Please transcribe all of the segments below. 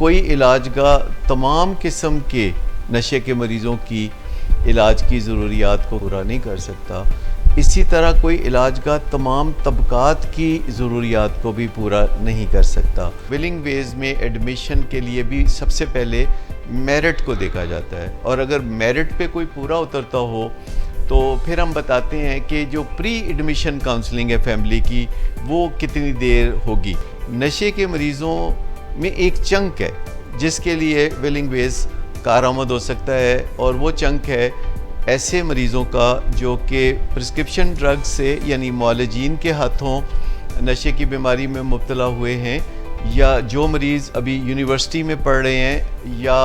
کوئی علاج گاہ تمام قسم کے نشے کے مریضوں کی علاج کی ضروریات کو پورا نہیں کر سکتا، اسی طرح کوئی علاج گاہ تمام طبقات کی ضروریات کو بھی پورا نہیں کر سکتا۔ ولنگ ویز میں ایڈمیشن کے لیے بھی سب سے پہلے میرٹ کو دیکھا جاتا ہے، اور اگر میرٹ پہ کوئی پورا اترتا ہو تو پھر ہم بتاتے ہیں کہ جو پری ایڈمیشن کاؤنسلنگ ہے فیملی کی وہ کتنی دیر ہوگی۔ نشے کے مریضوں میں ایک چنک ہے جس کے لیے ولنگ ویز کارآمد ہو سکتا ہے، اور وہ چنک ہے ایسے مریضوں کا جو کہ پرسکرپشن ڈرگ سے یعنی معالجین کے ہاتھوں نشے کی بیماری میں مبتلا ہوئے ہیں، یا جو مریض ابھی یونیورسٹی میں پڑھ رہے ہیں یا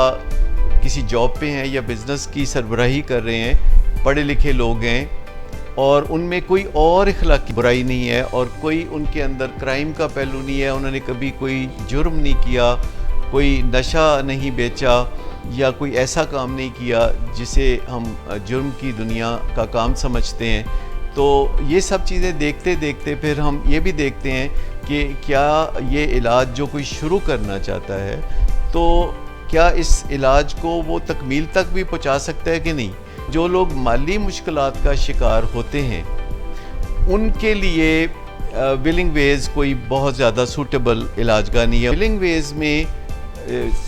کسی جاب پہ ہیں یا بزنس کی سربراہی کر رہے ہیں، پڑھے لکھے لوگ ہیں اور ان میں کوئی اور اخلاقی برائی نہیں ہے اور کوئی ان کے اندر کرائم کا پہلو نہیں ہے، انہوں نے کبھی کوئی جرم نہیں کیا، کوئی نشہ نہیں بیچا یا کوئی ایسا کام نہیں کیا جسے ہم جرم کی دنیا کا کام سمجھتے ہیں۔ تو یہ سب چیزیں دیکھتے دیکھتے پھر ہم یہ بھی دیکھتے ہیں کہ کیا یہ علاج جو کوئی شروع کرنا چاہتا ہے تو کیا اس علاج کو وہ تکمیل تک بھی پہنچا سکتا ہے کہ نہیں۔ جو لوگ مالی مشکلات کا شکار ہوتے ہیں ان کے لیے ولنگ ویز کوئی بہت زیادہ سوٹیبل علاج گاہ نہیں ہے۔ ولنگ ویز میں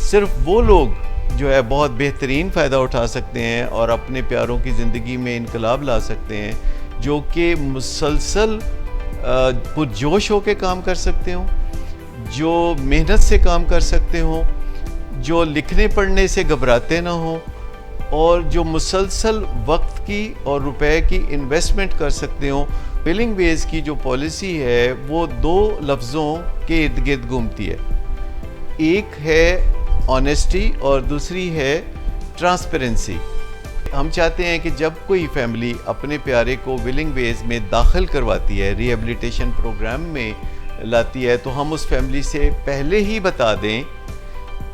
صرف وہ لوگ جو ہے بہت بہترین فائدہ اٹھا سکتے ہیں اور اپنے پیاروں کی زندگی میں انقلاب لا سکتے ہیں، جو کہ مسلسل پرجوش ہو کے کام کر سکتے ہوں، جو محنت سے کام کر سکتے ہوں، جو لکھنے پڑھنے سے گھبراتے نہ ہوں، اور جو مسلسل وقت کی اور روپے کی انویسٹمنٹ کر سکتے ہوں۔ ولنگ ویز کی جو پالیسی ہے وہ دو لفظوں کے ارد گرد گھومتی ہے، ایک ہے آنیسٹی اور دوسری ہے ٹرانسپیرنسی۔ ہم چاہتے ہیں کہ جب کوئی فیملی اپنے پیارے کو ولنگ ویز میں داخل کرواتی ہے، ری ایبلیٹیشن پروگرام میں لاتی ہے، تو ہم اس فیملی سے پہلے ہی بتا دیں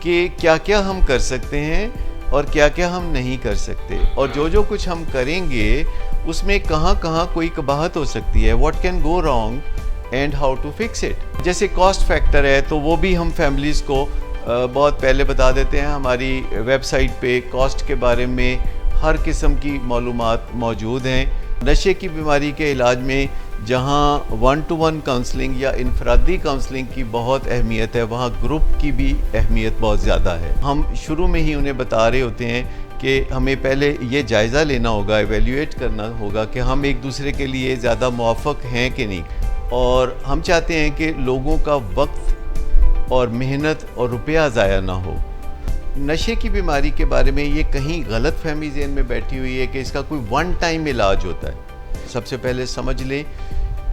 کہ کیا کیا ہم کر سکتے ہیں اور کیا کیا ہم نہیں کر سکتے، اور جو کچھ ہم کریں گے اس میں کہاں کہاں کوئی قباحت ہو سکتی ہے، what can go wrong and how to fix it. جیسے کاسٹ فیکٹر ہے تو وہ بھی ہم فیملیز کو بہت پہلے بتا دیتے ہیں۔ ہماری ویب سائٹ پہ کاسٹ کے بارے میں ہر قسم کی معلومات موجود ہیں۔ نشے کی بیماری کے علاج میں جہاں 1-to-1 کاؤنسلنگ یا انفرادی کاؤنسلنگ کی بہت اہمیت ہے، وہاں گروپ کی بھی اہمیت بہت زیادہ ہے۔ ہم شروع میں ہی انہیں بتا رہے ہوتے ہیں کہ ہمیں پہلے یہ جائزہ لینا ہوگا، ایویلیویٹ کرنا ہوگا کہ ہم ایک دوسرے کے لیے زیادہ موافق ہیں کہ نہیں، اور ہم چاہتے ہیں کہ لوگوں کا وقت اور محنت اور روپیہ ضائع نہ ہو۔ نشے کی بیماری کے بارے میں یہ کہیں غلط فہمی ذہن میں بیٹھی ہوئی ہے کہ اس کا کوئی ون ٹائم علاج ہوتا ہے۔ سب سے پہلے سمجھ لیں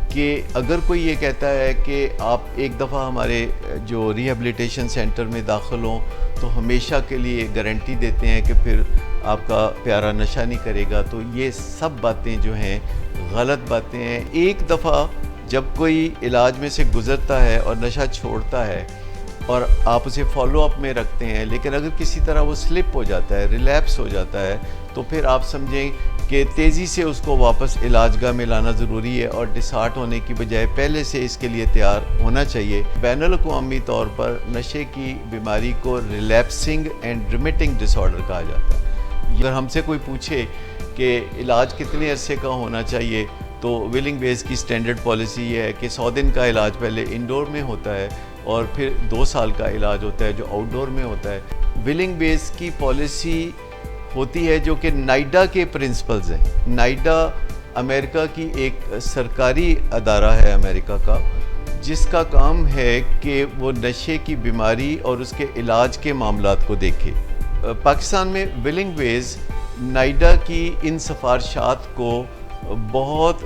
کہ اگر کوئی یہ کہتا ہے کہ آپ ایک دفعہ ہمارے جو ری ایبلیٹیشن سینٹر میں داخل ہوں تو ہمیشہ کے لیے گارنٹی دیتے ہیں کہ پھر آپ کا پیارا نشہ نہیں کرے گا، تو یہ سب باتیں جو ہیں غلط باتیں ہیں۔ ایک دفعہ جب کوئی علاج میں سے گزرتا ہے اور نشہ چھوڑتا ہے اور آپ اسے فالو اپ میں رکھتے ہیں، لیکن اگر کسی طرح وہ سلپ ہو جاتا ہے، ریلیپس ہو جاتا ہے، تو پھر آپ سمجھیں کہ تیزی سے اس کو واپس علاج گاہ میں لانا ضروری ہے، اور ڈسہارٹ ہونے کی بجائے پہلے سے اس کے لیے تیار ہونا چاہیے۔ بین الاقوامی طور پر نشے کی بیماری کو ریلیپسنگ اینڈ ریمیٹنگ ڈس آرڈر کہا جاتا ہے۔ اگر ہم سے کوئی پوچھے کہ علاج کتنے عرصے کا ہونا چاہیے تو ولنگ ویز کی سٹینڈرڈ پالیسی یہ ہے کہ 100 دن کا علاج پہلے انڈور میں ہوتا ہے اور پھر 2 سال کا علاج ہوتا ہے جو آؤٹ ڈور میں ہوتا ہے۔ ولنگ ویز کی پالیسی ہوتی ہے جو کہ نائڈا کے پرنسپلز ہیں۔ نائڈا امریکہ کی ایک سرکاری ادارہ ہے امریکہ کا، جس کا کام ہے کہ وہ نشے کی بیماری اور اس کے علاج کے معاملات کو دیکھے۔ پاکستان میں ولنگ ویز نائڈا کی ان سفارشات کو بہت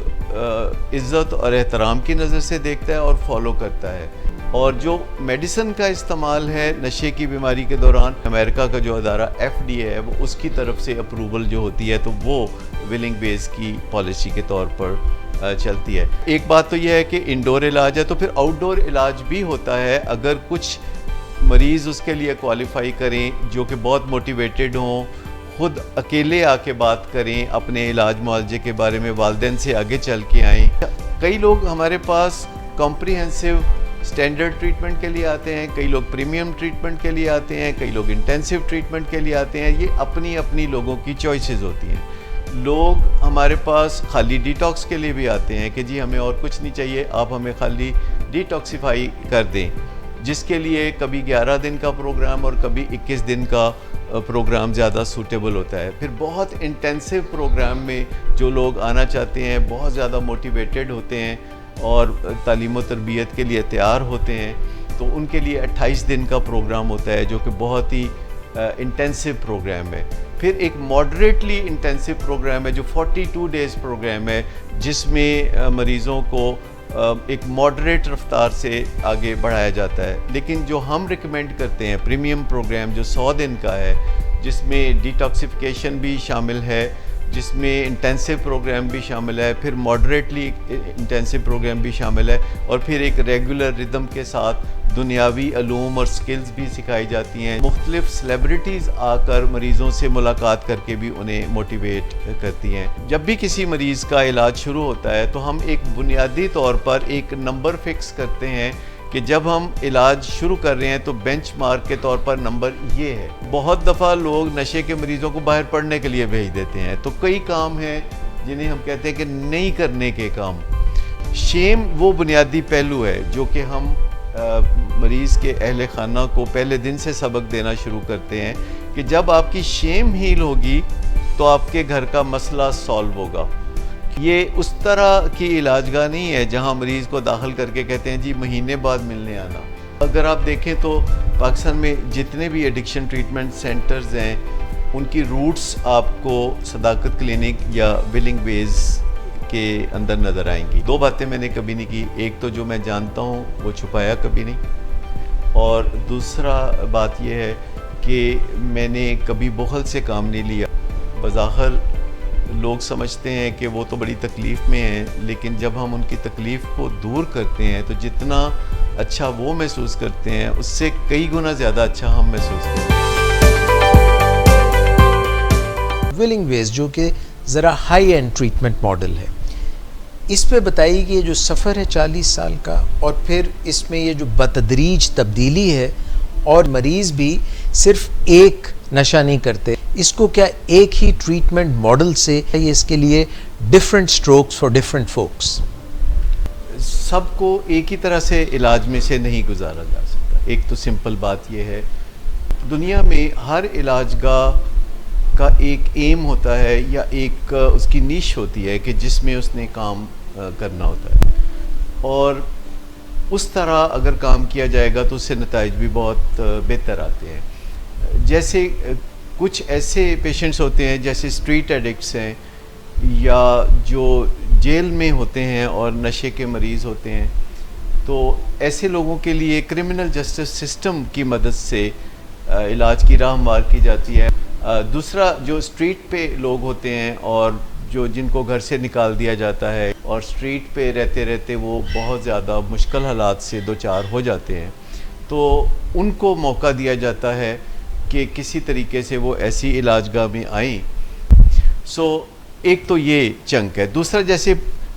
عزت اور احترام کی نظر سے دیکھتا ہے اور فالو کرتا ہے، اور جو میڈیسن کا استعمال ہے نشے کی بیماری کے دوران، امریکہ کا جو ادارہ FDA ہے وہ اس کی طرف سے اپروول جو ہوتی ہے تو وہ ولنگ ویز کی پالیسی کے طور پر چلتی ہے۔ ایک بات تو یہ ہے کہ انڈور علاج ہے، تو پھر آؤٹ ڈور علاج بھی ہوتا ہے۔ اگر کچھ مریض اس کے لیے کوالیفائی کریں جو کہ بہت موٹیویٹڈ ہوں، خود اکیلے آ کے بات کریں اپنے علاج معالجے کے بارے میں، والدین سے آگے چل کے آئیں۔ کئی لوگ ہمارے پاس کمپریہنسو اسٹینڈرڈ ٹریٹمنٹ کے لیے آتے ہیں، کئی لوگ پریمیم ٹریٹمنٹ کے لیے آتے ہیں، کئی لوگ انٹینسیو ٹریٹمنٹ کے لیے آتے ہیں. یہ اپنی اپنی لوگوں کی چوائسیز ہوتی ہیں. لوگ ہمارے پاس خالی ڈیٹاکس کے لیے بھی آتے ہیں کہ جی ہمیں اور کچھ نہیں چاہیے، آپ ہمیں خالی ڈیٹاکسیفائی کر دیں، جس کے لیے کبھی 11 دن کا پروگرام اور کبھی 21 دن کا پروگرام زیادہ سوٹیبل ہوتا ہے. پھر بہت انٹینسیو پروگرام میں جو لوگ آنا چاہتے ہیں، بہت زیادہ موٹیویٹڈ ہوتے ہیں اور تعلیم و تربیت کے لیے تیار ہوتے ہیں، تو ان کے لیے 28 دن کا پروگرام ہوتا ہے جو کہ بہت ہی انٹینسیو پروگرام ہے. پھر ایک ماڈریٹلی انٹینسیو پروگرام ہے جو 42 ڈیز پروگرام ہے، جس میں مریضوں کو ایک ماڈریٹ رفتار سے آگے بڑھایا جاتا ہے. لیکن جو ہم ریکمینڈ کرتے ہیں پریمیم پروگرام جو 100 دن کا ہے، جس میں ڈیٹاکسیفیکیشن بھی شامل ہے، جس میں انٹینسیو پروگرام بھی شامل ہے، پھر ماڈریٹلی انٹینسیو پروگرام بھی شامل ہے، اور پھر ایک ریگولر ردم کے ساتھ دنیاوی علوم اور سکلز بھی سکھائی جاتی ہیں. مختلف سیلیبریٹیز آ کر مریضوں سے ملاقات کر کے بھی انہیں موٹیویٹ کرتی ہیں. جب بھی کسی مریض کا علاج شروع ہوتا ہے تو ہم ایک بنیادی طور پر ایک نمبر فکس کرتے ہیں کہ جب ہم علاج شروع کر رہے ہیں تو بینچ مارک کے طور پر نمبر یہ ہے. بہت دفعہ لوگ نشے کے مریضوں کو باہر پڑھنے کے لیے بھیج دیتے ہیں، تو کئی کام ہیں جنہیں ہم کہتے ہیں کہ نہیں کرنے کے کام. شیم وہ بنیادی پہلو ہے جو کہ ہم مریض کے اہل خانہ کو پہلے دن سے سبق دینا شروع کرتے ہیں کہ جب آپ کی شیم ہیل ہوگی تو آپ کے گھر کا مسئلہ سالو ہوگا. یہ اس طرح کی علاج گاہ نہیں ہے جہاں مریض کو داخل کر کے کہتے ہیں جی مہینے بعد ملنے آنا. اگر آپ دیکھیں تو پاکستان میں جتنے بھی ایڈکشن ٹریٹمنٹ سینٹرز ہیں ان کی روٹس آپ کو صداقت کلینک یا ولنگ ویز کے اندر نظر آئیں گی. 2 باتیں میں نے کبھی نہیں کی. ایک تو جو میں جانتا ہوں وہ چھپایا کبھی نہیں، اور دوسرا بات یہ ہے کہ میں نے کبھی بخل سے کام نہیں لیا. بظاہر لوگ سمجھتے ہیں کہ وہ تو بڑی تکلیف میں ہیں، لیکن جب ہم ان کی تکلیف کو دور کرتے ہیں تو جتنا اچھا وہ محسوس کرتے ہیں اس سے کئی گنا زیادہ اچھا ہم محسوس کرتے ہیں. ولنگ ویز جو کہ ذرا ہائی اینڈ ٹریٹمنٹ ماڈل ہے، اس پہ بتائیے کہ یہ جو سفر ہے 40 سال کا، اور پھر اس میں یہ جو بتدریج تبدیلی ہے اور مریض بھی صرف ایک نشہ نہیں کرتے، اس کو کیا ایک ہی ٹریٹمنٹ ماڈل سے یہ اس کے لیے ڈیفرنٹ سٹروکس فار ڈیفرنٹ فوکس؟ سب کو ایک ہی طرح سے علاج میں سے نہیں گزارا جا سکتا. ایک تو سمپل بات یہ ہے، دنیا میں ہر علاج گاہ کا ایک ایم ہوتا ہے یا ایک اس کی نیش ہوتی ہے کہ جس میں اس نے کام کرنا ہوتا ہے، اور اس طرح اگر کام کیا جائے گا تو اس سے نتائج بھی بہت بہتر آتے ہیں. جیسے کچھ ایسے پیشنٹس ہوتے ہیں جیسے اسٹریٹ ایڈکٹس ہیں یا جو جیل میں ہوتے ہیں اور نشے کے مریض ہوتے ہیں، تو ایسے لوگوں کے لیے کرمنل جسٹس سسٹم کی مدد سے علاج کی راہ ہموار کی جاتی ہے. دوسرا جو اسٹریٹ پہ لوگ ہوتے ہیں اور جن کو گھر سے نکال دیا جاتا ہے اور اسٹریٹ پہ رہتے رہتے وہ بہت زیادہ مشکل حالات سے دوچار ہو جاتے ہیں، تو ان کو موقع دیا جاتا ہے کہ کسی طریقے سے وہ ایسی علاج گاہ میں آئیں. ایک تو یہ چنک ہے. دوسرا جیسے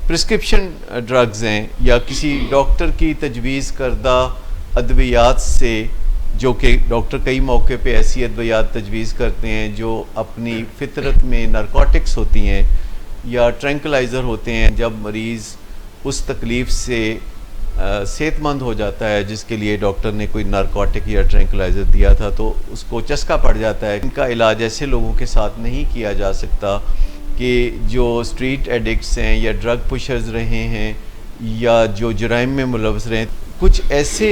پرسکرپشن ڈرگز ہیں یا کسی ڈاکٹر کی تجویز کردہ ادویات سے، جو کہ ڈاکٹر کئی موقع پہ ایسی ادویات تجویز کرتے ہیں جو اپنی فطرت میں نارکوٹکس ہوتی ہیں یا ٹرینکلائزر ہوتے ہیں. جب مریض اس تکلیف سے صحت مند ہو جاتا ہے جس کے لیے ڈاکٹر نے کوئی نارکوٹک یا ٹرینکلائزر دیا تھا تو اس کو چسکا پڑ جاتا ہے. ان کا علاج ایسے لوگوں کے ساتھ نہیں کیا جا سکتا کہ جو اسٹریٹ ایڈکٹس ہیں یا ڈرگ پشرز رہے ہیں یا جو جرائم میں ملوث رہے ہیں. کچھ ایسے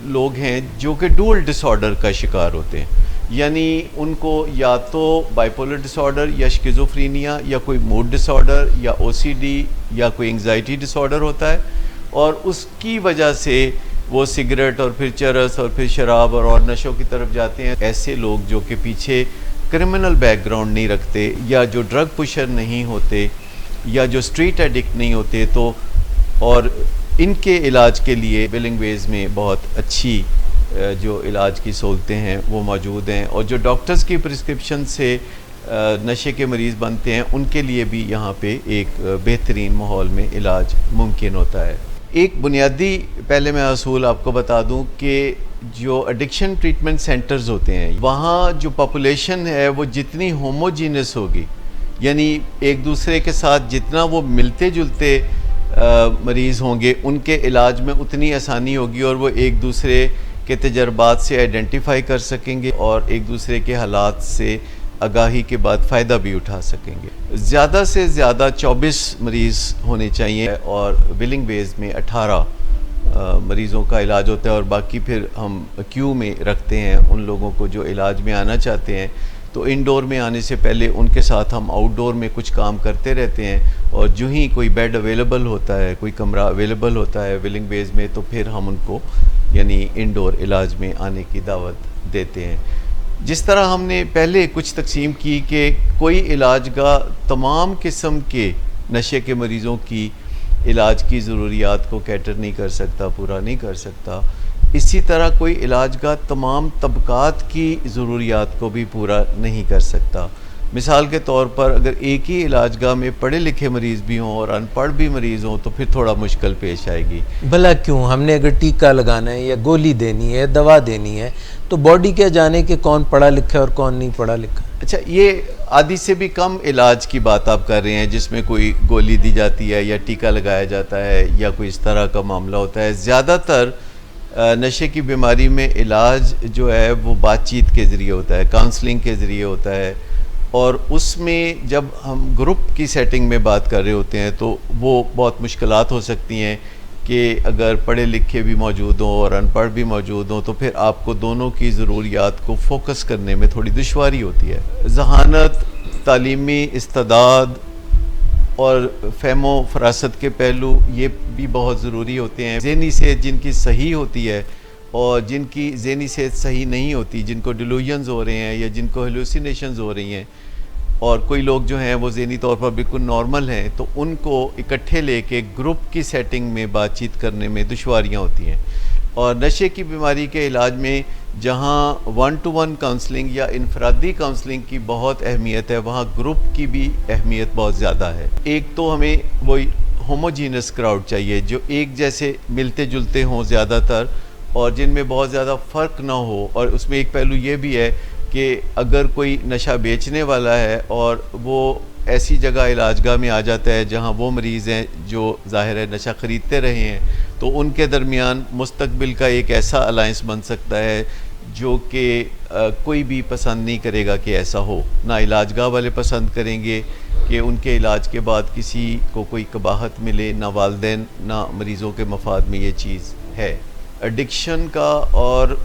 لوگ ہیں جو کہ ڈوئل ڈس آرڈر کا شکار ہوتے ہیں، یعنی ان کو یا تو بائیپولر ڈس آرڈر یا شکیزوفرینیا یا کوئی موڈ ڈس آرڈر یا OCD یا کوئی انگزائٹی ڈس آرڈر ہوتا ہے، اور اس کی وجہ سے وہ سگریٹ اور پھر چرس اور پھر شراب اور نشوں کی طرف جاتے ہیں. ایسے لوگ جو کہ پیچھے کرمنل بیک گراؤنڈ نہیں رکھتے یا جو ڈرگ پشر نہیں ہوتے یا جو اسٹریٹ ایڈکٹ نہیں ہوتے، تو اور ان کے علاج کے لیے ولنگ ویز میں بہت اچھی جو علاج کی سہولتیں ہیں وہ موجود ہیں، اور جو ڈاکٹرز کی پرسکرپشن سے نشے کے مریض بنتے ہیں ان کے لیے بھی یہاں پہ ایک بہترین ماحول میں علاج ممکن ہوتا ہے. ایک بنیادی پہلے میں اصول آپ کو بتا دوں کہ جو ایڈکشن ٹریٹمنٹ سینٹرز ہوتے ہیں وہاں جو پاپولیشن ہے وہ جتنی ہوموجینس ہوگی، یعنی ایک دوسرے کے ساتھ جتنا وہ ملتے جلتے مریض ہوں گے ان کے علاج میں اتنی آسانی ہوگی، اور وہ ایک دوسرے کے تجربات سے آئیڈینٹیفائی کر سکیں گے اور ایک دوسرے کے حالات سے آگاہی کے بعد فائدہ بھی اٹھا سکیں گے۔ زیادہ سے زیادہ 24 مریض ہونے چاہیے اور ولنگ ویز میں 18 مریضوں کا علاج ہوتا ہے، اور باقی پھر ہم کیو میں رکھتے ہیں ان لوگوں کو جو علاج میں آنا چاہتے ہیں۔ تو انڈور میں آنے سے پہلے ان کے ساتھ ہم آؤٹ ڈور میں کچھ کام کرتے رہتے ہیں، اور جو ہی کوئی بیڈ اویلیبل ہوتا ہے، کوئی کمرہ اویلیبل ہوتا ہے ولنگ ویز میں، تو پھر ہم ان کو یعنی انڈور علاج میں آنے کی دعوت دیتے ہیں۔ جس طرح ہم نے پہلے کچھ تقسیم کی کہ کوئی علاج گاہ تمام قسم کے نشے کے مریضوں کی علاج کی ضروریات کو کیٹر نہیں کر سکتا، پورا نہیں کر سکتا، اسی طرح کوئی علاج گاہ تمام طبقات کی ضروریات کو بھی پورا نہیں کر سکتا۔ مثال کے طور پر اگر ایک ہی علاج گاہ میں پڑھے لکھے مریض بھی ہوں اور ان پڑھ بھی مریض ہوں تو پھر تھوڑا مشکل پیش آئے گی۔ بھلا کیوں؟ ہم نے اگر ٹیکہ لگانا ہے یا گولی دینی ہے، دوا دینی ہے، تو باڈی کیا جانے کہ کون پڑھا لکھا ہے اور کون نہیں پڑھا لکھا؟ اچھا، یہ آدھی سے بھی کم علاج کی بات آپ کر رہے ہیں جس میں کوئی گولی دی جاتی ہے یا ٹیکہ لگایا جاتا ہے یا کوئی اس طرح کا معاملہ ہوتا ہے۔ زیادہ تر نشے کی بیماری میں علاج جو ہے وہ بات چیت کے ذریعے ہوتا ہے، کاؤنسلنگ کے ذریعے ہوتا ہے، اور اس میں جب ہم گروپ کی سیٹنگ میں بات کر رہے ہوتے ہیں تو وہ بہت مشکلات ہو سکتی ہیں کہ اگر پڑھے لکھے بھی موجود ہوں اور ان پڑھ بھی موجود ہوں تو پھر آپ کو دونوں کی ضروریات کو فوکس کرنے میں تھوڑی دشواری ہوتی ہے۔ ذہانت، تعلیمی استعداد اور فہم و فراست کے پہلو یہ بھی بہت ضروری ہوتے ہیں۔ ذہنی صحت جن کی صحیح ہوتی ہے اور جن کی ذہنی صحت صحیح نہیں ہوتی، جن کو ڈیلوژنز ہو رہے ہیں یا جن کو ہیلوسینیشنز ہو رہی ہیں، اور کوئی لوگ جو ہیں وہ ذہنی طور پر بالکل نارمل ہیں، تو ان کو اکٹھے لے کے گروپ کی سیٹنگ میں بات چیت کرنے میں دشواریاں ہوتی ہیں۔ اور نشے کی بیماری کے علاج میں جہاں 1-to-1 کاؤنسلنگ یا انفرادی کاؤنسلنگ کی بہت اہمیت ہے، وہاں گروپ کی بھی اہمیت بہت زیادہ ہے۔ ایک تو ہمیں وہی ہوموجینس کراؤڈ چاہیے جو ایک جیسے ملتے جلتے ہوں زیادہ تر، اور جن میں بہت زیادہ فرق نہ ہو۔ اور اس میں ایک پہلو یہ بھی ہے کہ اگر کوئی نشہ بیچنے والا ہے اور وہ ایسی جگہ علاج گاہ میں آ جاتا ہے جہاں وہ مریض ہیں جو ظاہر ہے نشہ خریدتے رہے ہیں، تو ان کے درمیان مستقبل کا ایک ایسا الائنس بن سکتا ہے جو کہ کوئی بھی پسند نہیں کرے گا کہ ایسا ہو۔ نہ علاج گاہ والے پسند کریں گے کہ ان کے علاج کے بعد کسی کو کوئی قباحت ملے، نہ والدین نہ مریضوں کے مفاد میں یہ چیز ہے۔ ایڈکشن کا اور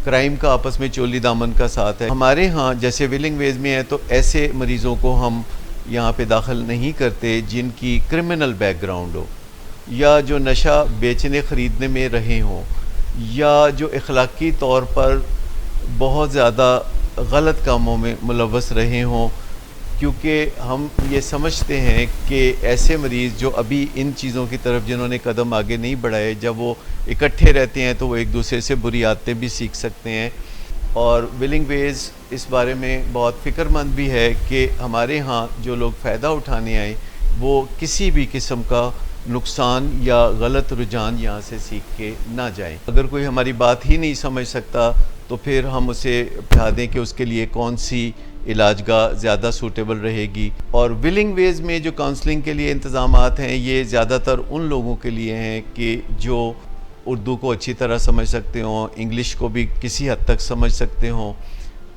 کرائم کا آپس میں چولی دامن کا ساتھ ہے۔ ہمارے ہاں جیسے ولنگ ویز میں ہے تو ایسے مریضوں کو ہم یہاں پہ داخل نہیں کرتے جن کی کرمنل بیک گراؤنڈ ہو، یا جو نشہ بیچنے خریدنے میں رہے ہوں، یا جو اخلاقی طور پر بہت زیادہ غلط کاموں میں ملوث رہے ہوں، کیونکہ ہم یہ سمجھتے ہیں کہ ایسے مریض جو ابھی ان چیزوں کی طرف جنہوں نے قدم آگے نہیں بڑھائے، جب وہ اکٹھے رہتے ہیں تو وہ ایک دوسرے سے بری عادتیں بھی سیکھ سکتے ہیں۔ اور ولنگ ویز اس بارے میں بہت فکر مند بھی ہے کہ ہمارے ہاں جو لوگ فائدہ اٹھانے آئیں وہ کسی بھی قسم کا نقصان یا غلط رجحان یہاں سے سیکھ کے نہ جائیں۔ اگر کوئی ہماری بات ہی نہیں سمجھ سکتا تو پھر ہم اسے بتا دیں کہ اس کے لیے کون سی علاج گاہ زیادہ سوٹیبل رہے گی۔ اور ولنگ ویز میں جو کاؤنسلنگ کے لیے انتظامات ہیں یہ زیادہ تر ان لوگوں کے لیے ہیں کہ جو اردو کو اچھی طرح سمجھ سکتے ہوں، انگلش کو بھی کسی حد تک سمجھ سکتے ہوں،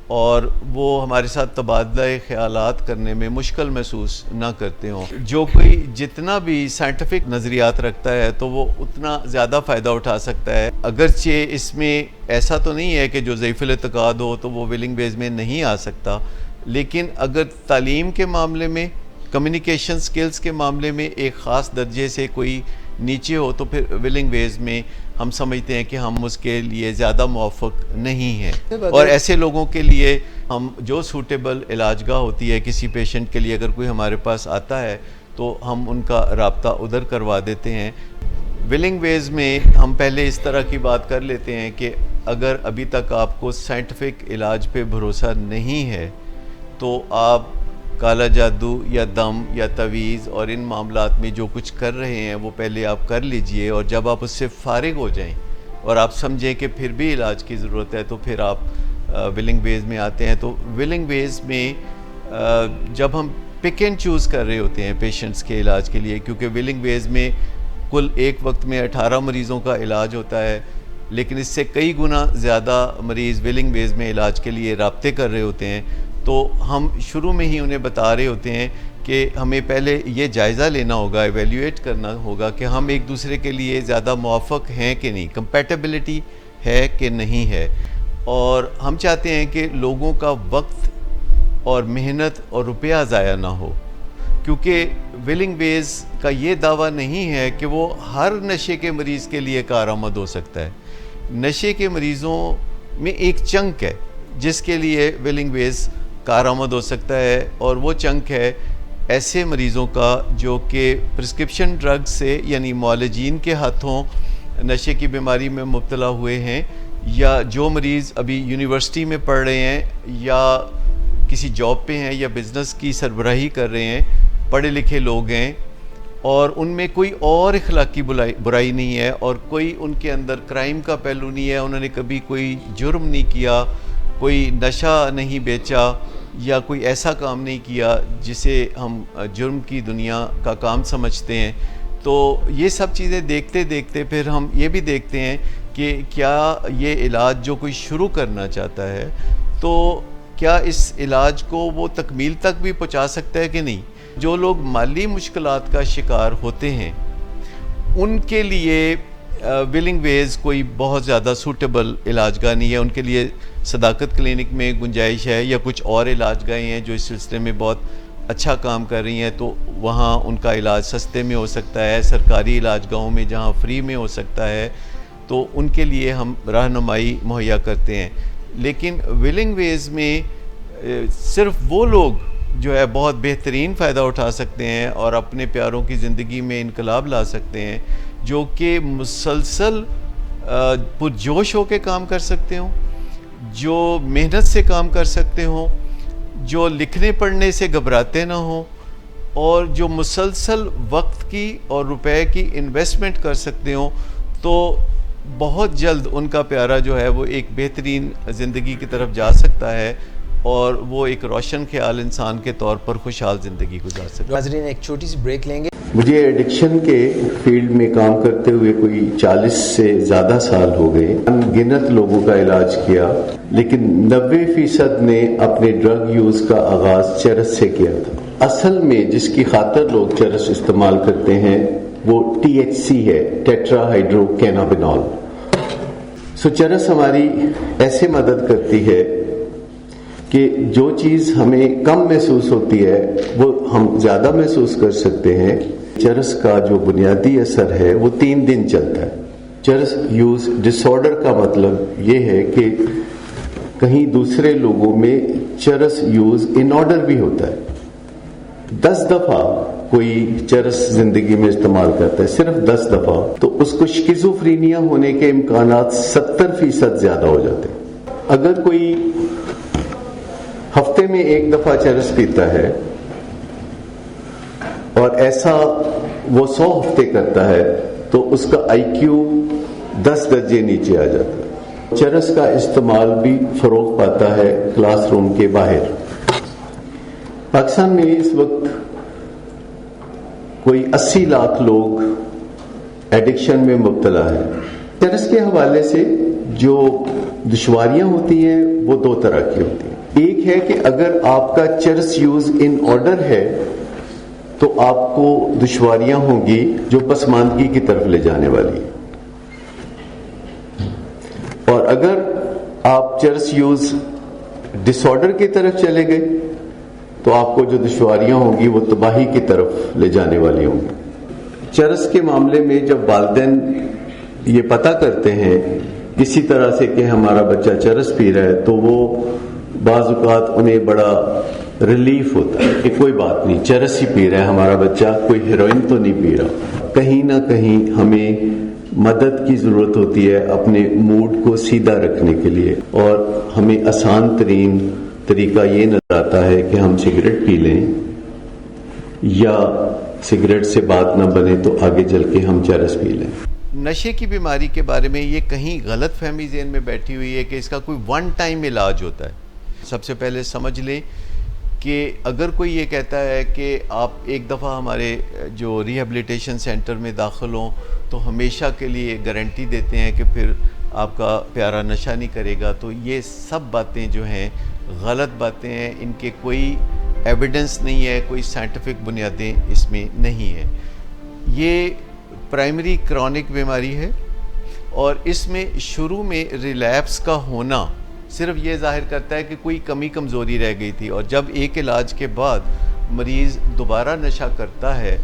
اور وہ ہمارے ساتھ تبادلہ خیالات کرنے میں مشکل محسوس نہ کرتے ہوں۔ جو کوئی جتنا بھی سائنٹیفک نظریات رکھتا ہے تو وہ اتنا زیادہ فائدہ اٹھا سکتا ہے۔ اگرچہ اس میں ایسا تو نہیں ہے کہ جو ضعیف الاعتقاد ہو تو وہ ولنگ ویز میں نہیں آ سکتا، لیکن اگر تعلیم کے معاملے میں، کمیونیکیشن سکلز کے معاملے میں ایک خاص درجے سے کوئی نیچے ہو تو پھر ولنگ ویز میں ہم سمجھتے ہیں کہ ہم اس کے لیے زیادہ موافق نہیں ہیں۔ اور ایسے لوگوں کے لیے ہم جو سوٹیبل علاج گاہ ہوتی ہے کسی پیشنٹ کے لیے، اگر کوئی ہمارے پاس آتا ہے تو ہم ان کا رابطہ ادھر کروا دیتے ہیں۔ ولنگ ویز میں ہم پہلے اس طرح کی بات کر لیتے ہیں کہ اگر ابھی تک آپ کو سائنٹیفک علاج پہ بھروسہ نہیں ہے تو آپ کالا جادو یا دم یا تعویذ اور ان معاملات میں جو کچھ کر رہے ہیں وہ پہلے آپ کر لیجئے، اور جب آپ اس سے فارغ ہو جائیں اور آپ سمجھیں کہ پھر بھی علاج کی ضرورت ہے تو پھر آپ ولنگ ویز میں آتے ہیں. تو ولنگ ویز میں جب ہم پک اینڈ چوز کر رہے ہوتے ہیں پیشنٹس کے علاج کے لیے، کیونکہ ولنگ ویز میں کل ایک وقت میں 18 مریضوں کا علاج ہوتا ہے، لیکن اس سے کئی گنا زیادہ مریض ولنگ ویز میں علاج کے لیے رابطے کر رہے ہوتے ہیں. تو ہم شروع میں ہی انہیں بتا رہے ہوتے ہیں کہ ہمیں پہلے یہ جائزہ لینا ہوگا، ایویلیویٹ کرنا ہوگا کہ ہم ایک دوسرے کے لیے زیادہ موافق ہیں کہ نہیں، کمپیٹیبلٹی ہے کہ نہیں ہے. اور ہم چاہتے ہیں کہ لوگوں کا وقت اور محنت اور روپیہ ضائع نہ ہو، کیونکہ ولنگ ویز کا یہ دعویٰ نہیں ہے کہ وہ ہر نشے کے مریض کے لیے کارآمد ہو سکتا ہے. نشے کے مریضوں میں ایک چنک ہے جس کے لیے ولنگ ویز کارآمد ہو سکتا ہے، اور وہ چنک ہے ایسے مریضوں کا جو کہ پرسکرپشن ڈرگ سے یعنی معالجین کے ہاتھوں نشے کی بیماری میں مبتلا ہوئے ہیں، یا جو مریض ابھی یونیورسٹی میں پڑھ رہے ہیں یا کسی جاب پہ ہیں یا بزنس کی سربراہی کر رہے ہیں، پڑھے لکھے لوگ ہیں اور ان میں کوئی اور اخلاقی برائی نہیں ہے اور کوئی ان کے اندر کرائم کا پہلو نہیں ہے، انہوں نے کبھی کوئی جرم نہیں کیا، کوئی نشہ نہیں بیچا یا کوئی ایسا کام نہیں کیا جسے ہم جرم کی دنیا کا کام سمجھتے ہیں. تو یہ سب چیزیں دیکھتے دیکھتے پھر ہم یہ بھی دیکھتے ہیں کہ کیا یہ علاج جو کوئی شروع کرنا چاہتا ہے تو کیا اس علاج کو وہ تکمیل تک بھی پہنچا سکتا ہے کہ نہیں. جو لوگ مالی مشکلات کا شکار ہوتے ہیں ان کے لیے ولنگ ویز کوئی بہت زیادہ سوٹیبل علاج گاہ نہیں ہے. ان کے لیے صداقت کلینک میں گنجائش ہے یا کچھ اور علاج گاہیں ہیں جو اس سلسلے میں بہت اچھا کام کر رہی ہیں، تو وہاں ان کا علاج سستے میں ہو سکتا ہے. سرکاری علاج گاہوں میں جہاں فری میں ہو سکتا ہے تو ان کے لیے ہم رہنمائی مہیا کرتے ہیں. لیکن ولنگ ویز میں صرف وہ لوگ جو ہے بہت بہترین فائدہ اٹھا سکتے ہیں اور اپنے پیاروں کی زندگی میں انقلاب لا سکتے ہیں، جو کہ مسلسل پرجوش ہو کے کام کر سکتے ہوں، جو محنت سے کام کر سکتے ہوں، جو لکھنے پڑھنے سے گھبراتے نہ ہوں، اور جو مسلسل وقت کی اور روپے کی انویسٹمنٹ کر سکتے ہوں. تو بہت جلد ان کا پیارا جو ہے وہ ایک بہترین زندگی کی طرف جا سکتا ہے اور وہ ایک روشن خیال انسان کے طور پر خوشحال زندگی گزار سکتا ہے. ناظرین ایک چھوٹی سی بریک لیں گے. مجھے ایڈکشن کے فیلڈ میں کام کرتے ہوئے کوئی 40 سے زیادہ سال ہو گئے. ان گنت لوگوں کا علاج کیا، لیکن 90% نے اپنے ڈرگ یوز کا آغاز چرس سے کیا تھا. اصل میں جس کی خاطر لوگ چرس استعمال کرتے ہیں وہ THC ہے، ٹیٹرا ہائیڈرو کینابینول. چرس ہماری ایسے مدد کرتی ہے کہ جو چیز ہمیں کم محسوس ہوتی ہے وہ ہم زیادہ محسوس کر سکتے ہیں. چرس کا جو بنیادی اثر ہے وہ 3 دن چلتا ہے. چرس یوز ڈس آرڈر کا مطلب یہ ہے کہ کہیں دوسرے لوگوں میں چرس یوز ان آرڈر بھی ہوتا ہے. 10 دفعہ کوئی چرس زندگی میں استعمال کرتا ہے، صرف 10 دفعہ، تو اس کو شکیزوفرینیا ہونے کے امکانات 70% زیادہ ہو جاتے ہیں. اگر کوئی ہفتے میں 1 دفعہ چرس پیتا ہے اور ایسا وہ 100 ہفتے کرتا ہے تو اس کا IQ 10 درجے نیچے آ جاتا ہے. چرس کا استعمال بھی فروغ پاتا ہے کلاس روم کے باہر. پاکستان میں اس وقت کوئی 80 لاکھ لوگ ایڈکشن میں مبتلا ہے. چرس کے حوالے سے جو دشواریاں ہوتی ہیں وہ 2 طرح کی ہوتی ہیں. ایک ہے کہ اگر آپ کا چرس یوز ان آرڈر ہے تو آپ کو دشواریاں ہوں گی جو پسماندگی کی طرف لے جانے والی ہے، اور اگر آپ چرس یوز ڈس آرڈر کی طرف چلے گئے تو آپ کو جو دشواریاں ہوں گی وہ تباہی کی طرف لے جانے والی ہوں گی. چرس کے معاملے میں جب والدین یہ پتہ کرتے ہیں کسی طرح سے کہ ہمارا بچہ چرس پی رہا ہے تو وہ بعض اوقات انہیں بڑا ریلیف ہوتا ہے کہ کوئی بات نہیں، چرس ہی پی رہا ہے ہمارا بچہ، کوئی ہیروئن تو نہیں پی رہا. کہیں نہ کہیں ہمیں مدد کی ضرورت ہوتی ہے اپنے موڈ کو سیدھا رکھنے کے لیے، اور ہمیں آسان ترین طریقہ یہ نظر آتا ہے کہ ہم سگریٹ پی لیں یا سگریٹ سے بات نہ بنے تو آگے چل کے ہم چرس پی لیں. نشے کی بیماری کے بارے میں یہ کہیں غلط فہمی ذہن میں بیٹھی ہوئی ہے کہ اس کا کوئی ون ٹائم علاج ہوتا ہے. سب سے پہلے سمجھ لیں کہ اگر کوئی یہ کہتا ہے کہ آپ ایک دفعہ ہمارے جو ریہیبلیٹیشن سینٹر میں داخل ہوں تو ہمیشہ کے لیے گارنٹی دیتے ہیں کہ پھر آپ کا پیارا نشہ نہیں کرے گا، تو یہ سب باتیں جو ہیں غلط باتیں ہیں. ان کے کوئی ایویڈنس نہیں ہے، کوئی سائنٹیفک بنیادیں اس میں نہیں ہیں. یہ پرائمری کرونک بیماری ہے اور اس میں شروع میں ریلیپس کا ہونا صرف یہ ظاہر کرتا ہے کہ کوئی کمی کمزوری رہ گئی تھی، اور جب ایک علاج کے بعد مریض دوبارہ نشہ کرتا ہے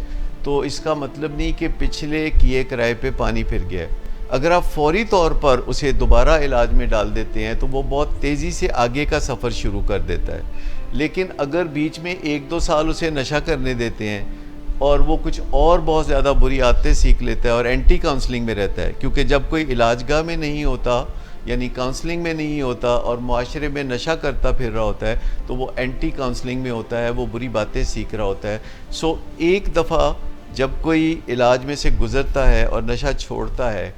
تو اس کا مطلب نہیں کہ پچھلے کیے کرائے پہ پانی پھر گیا ہے. اگر آپ فوری طور پر اسے دوبارہ علاج میں ڈال دیتے ہیں تو وہ بہت تیزی سے آگے کا سفر شروع کر دیتا ہے. لیکن اگر بیچ میں 1-2 سال اسے نشہ کرنے دیتے ہیں اور وہ کچھ اور بہت زیادہ بری عادتیں سیکھ لیتا ہے اور اینٹی کاؤنسلنگ میں رہتا ہے، کیونکہ جب کوئی علاج گاہ میں نہیں ہوتا یعنی کاؤنسلنگ میں نہیں ہوتا اور معاشرے میں نشہ کرتا پھر رہا ہوتا ہے تو وہ اینٹی کاؤنسلنگ میں ہوتا ہے، وہ بری باتیں سیکھ رہا ہوتا ہے. سو ایک دفعہ جب کوئی علاج میں سے گزرتا ہے اور نشہ چھوڑتا ہے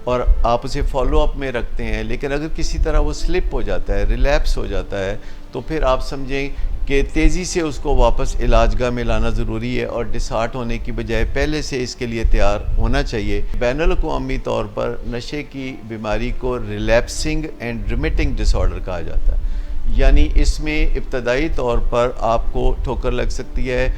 اور آپ اسے فالو اپ میں رکھتے ہیں، لیکن اگر کسی طرح وہ سلپ ہو جاتا ہے، ریلیپس ہو جاتا ہے، تو پھر آپ سمجھیں کہ تیزی سے اس کو واپس علاج گاہ میں لانا ضروری ہے اور ڈسہارٹ ہونے کی بجائے پہلے سے اس کے لیے تیار ہونا چاہیے. بین الاقوامی طور پر نشے کی بیماری کو ریلیپسنگ اینڈ ریمیٹنگ ڈس آرڈر کہا جاتا ہے، یعنی اس میں ابتدائی طور پر آپ کو ٹھوکر لگ سکتی ہے،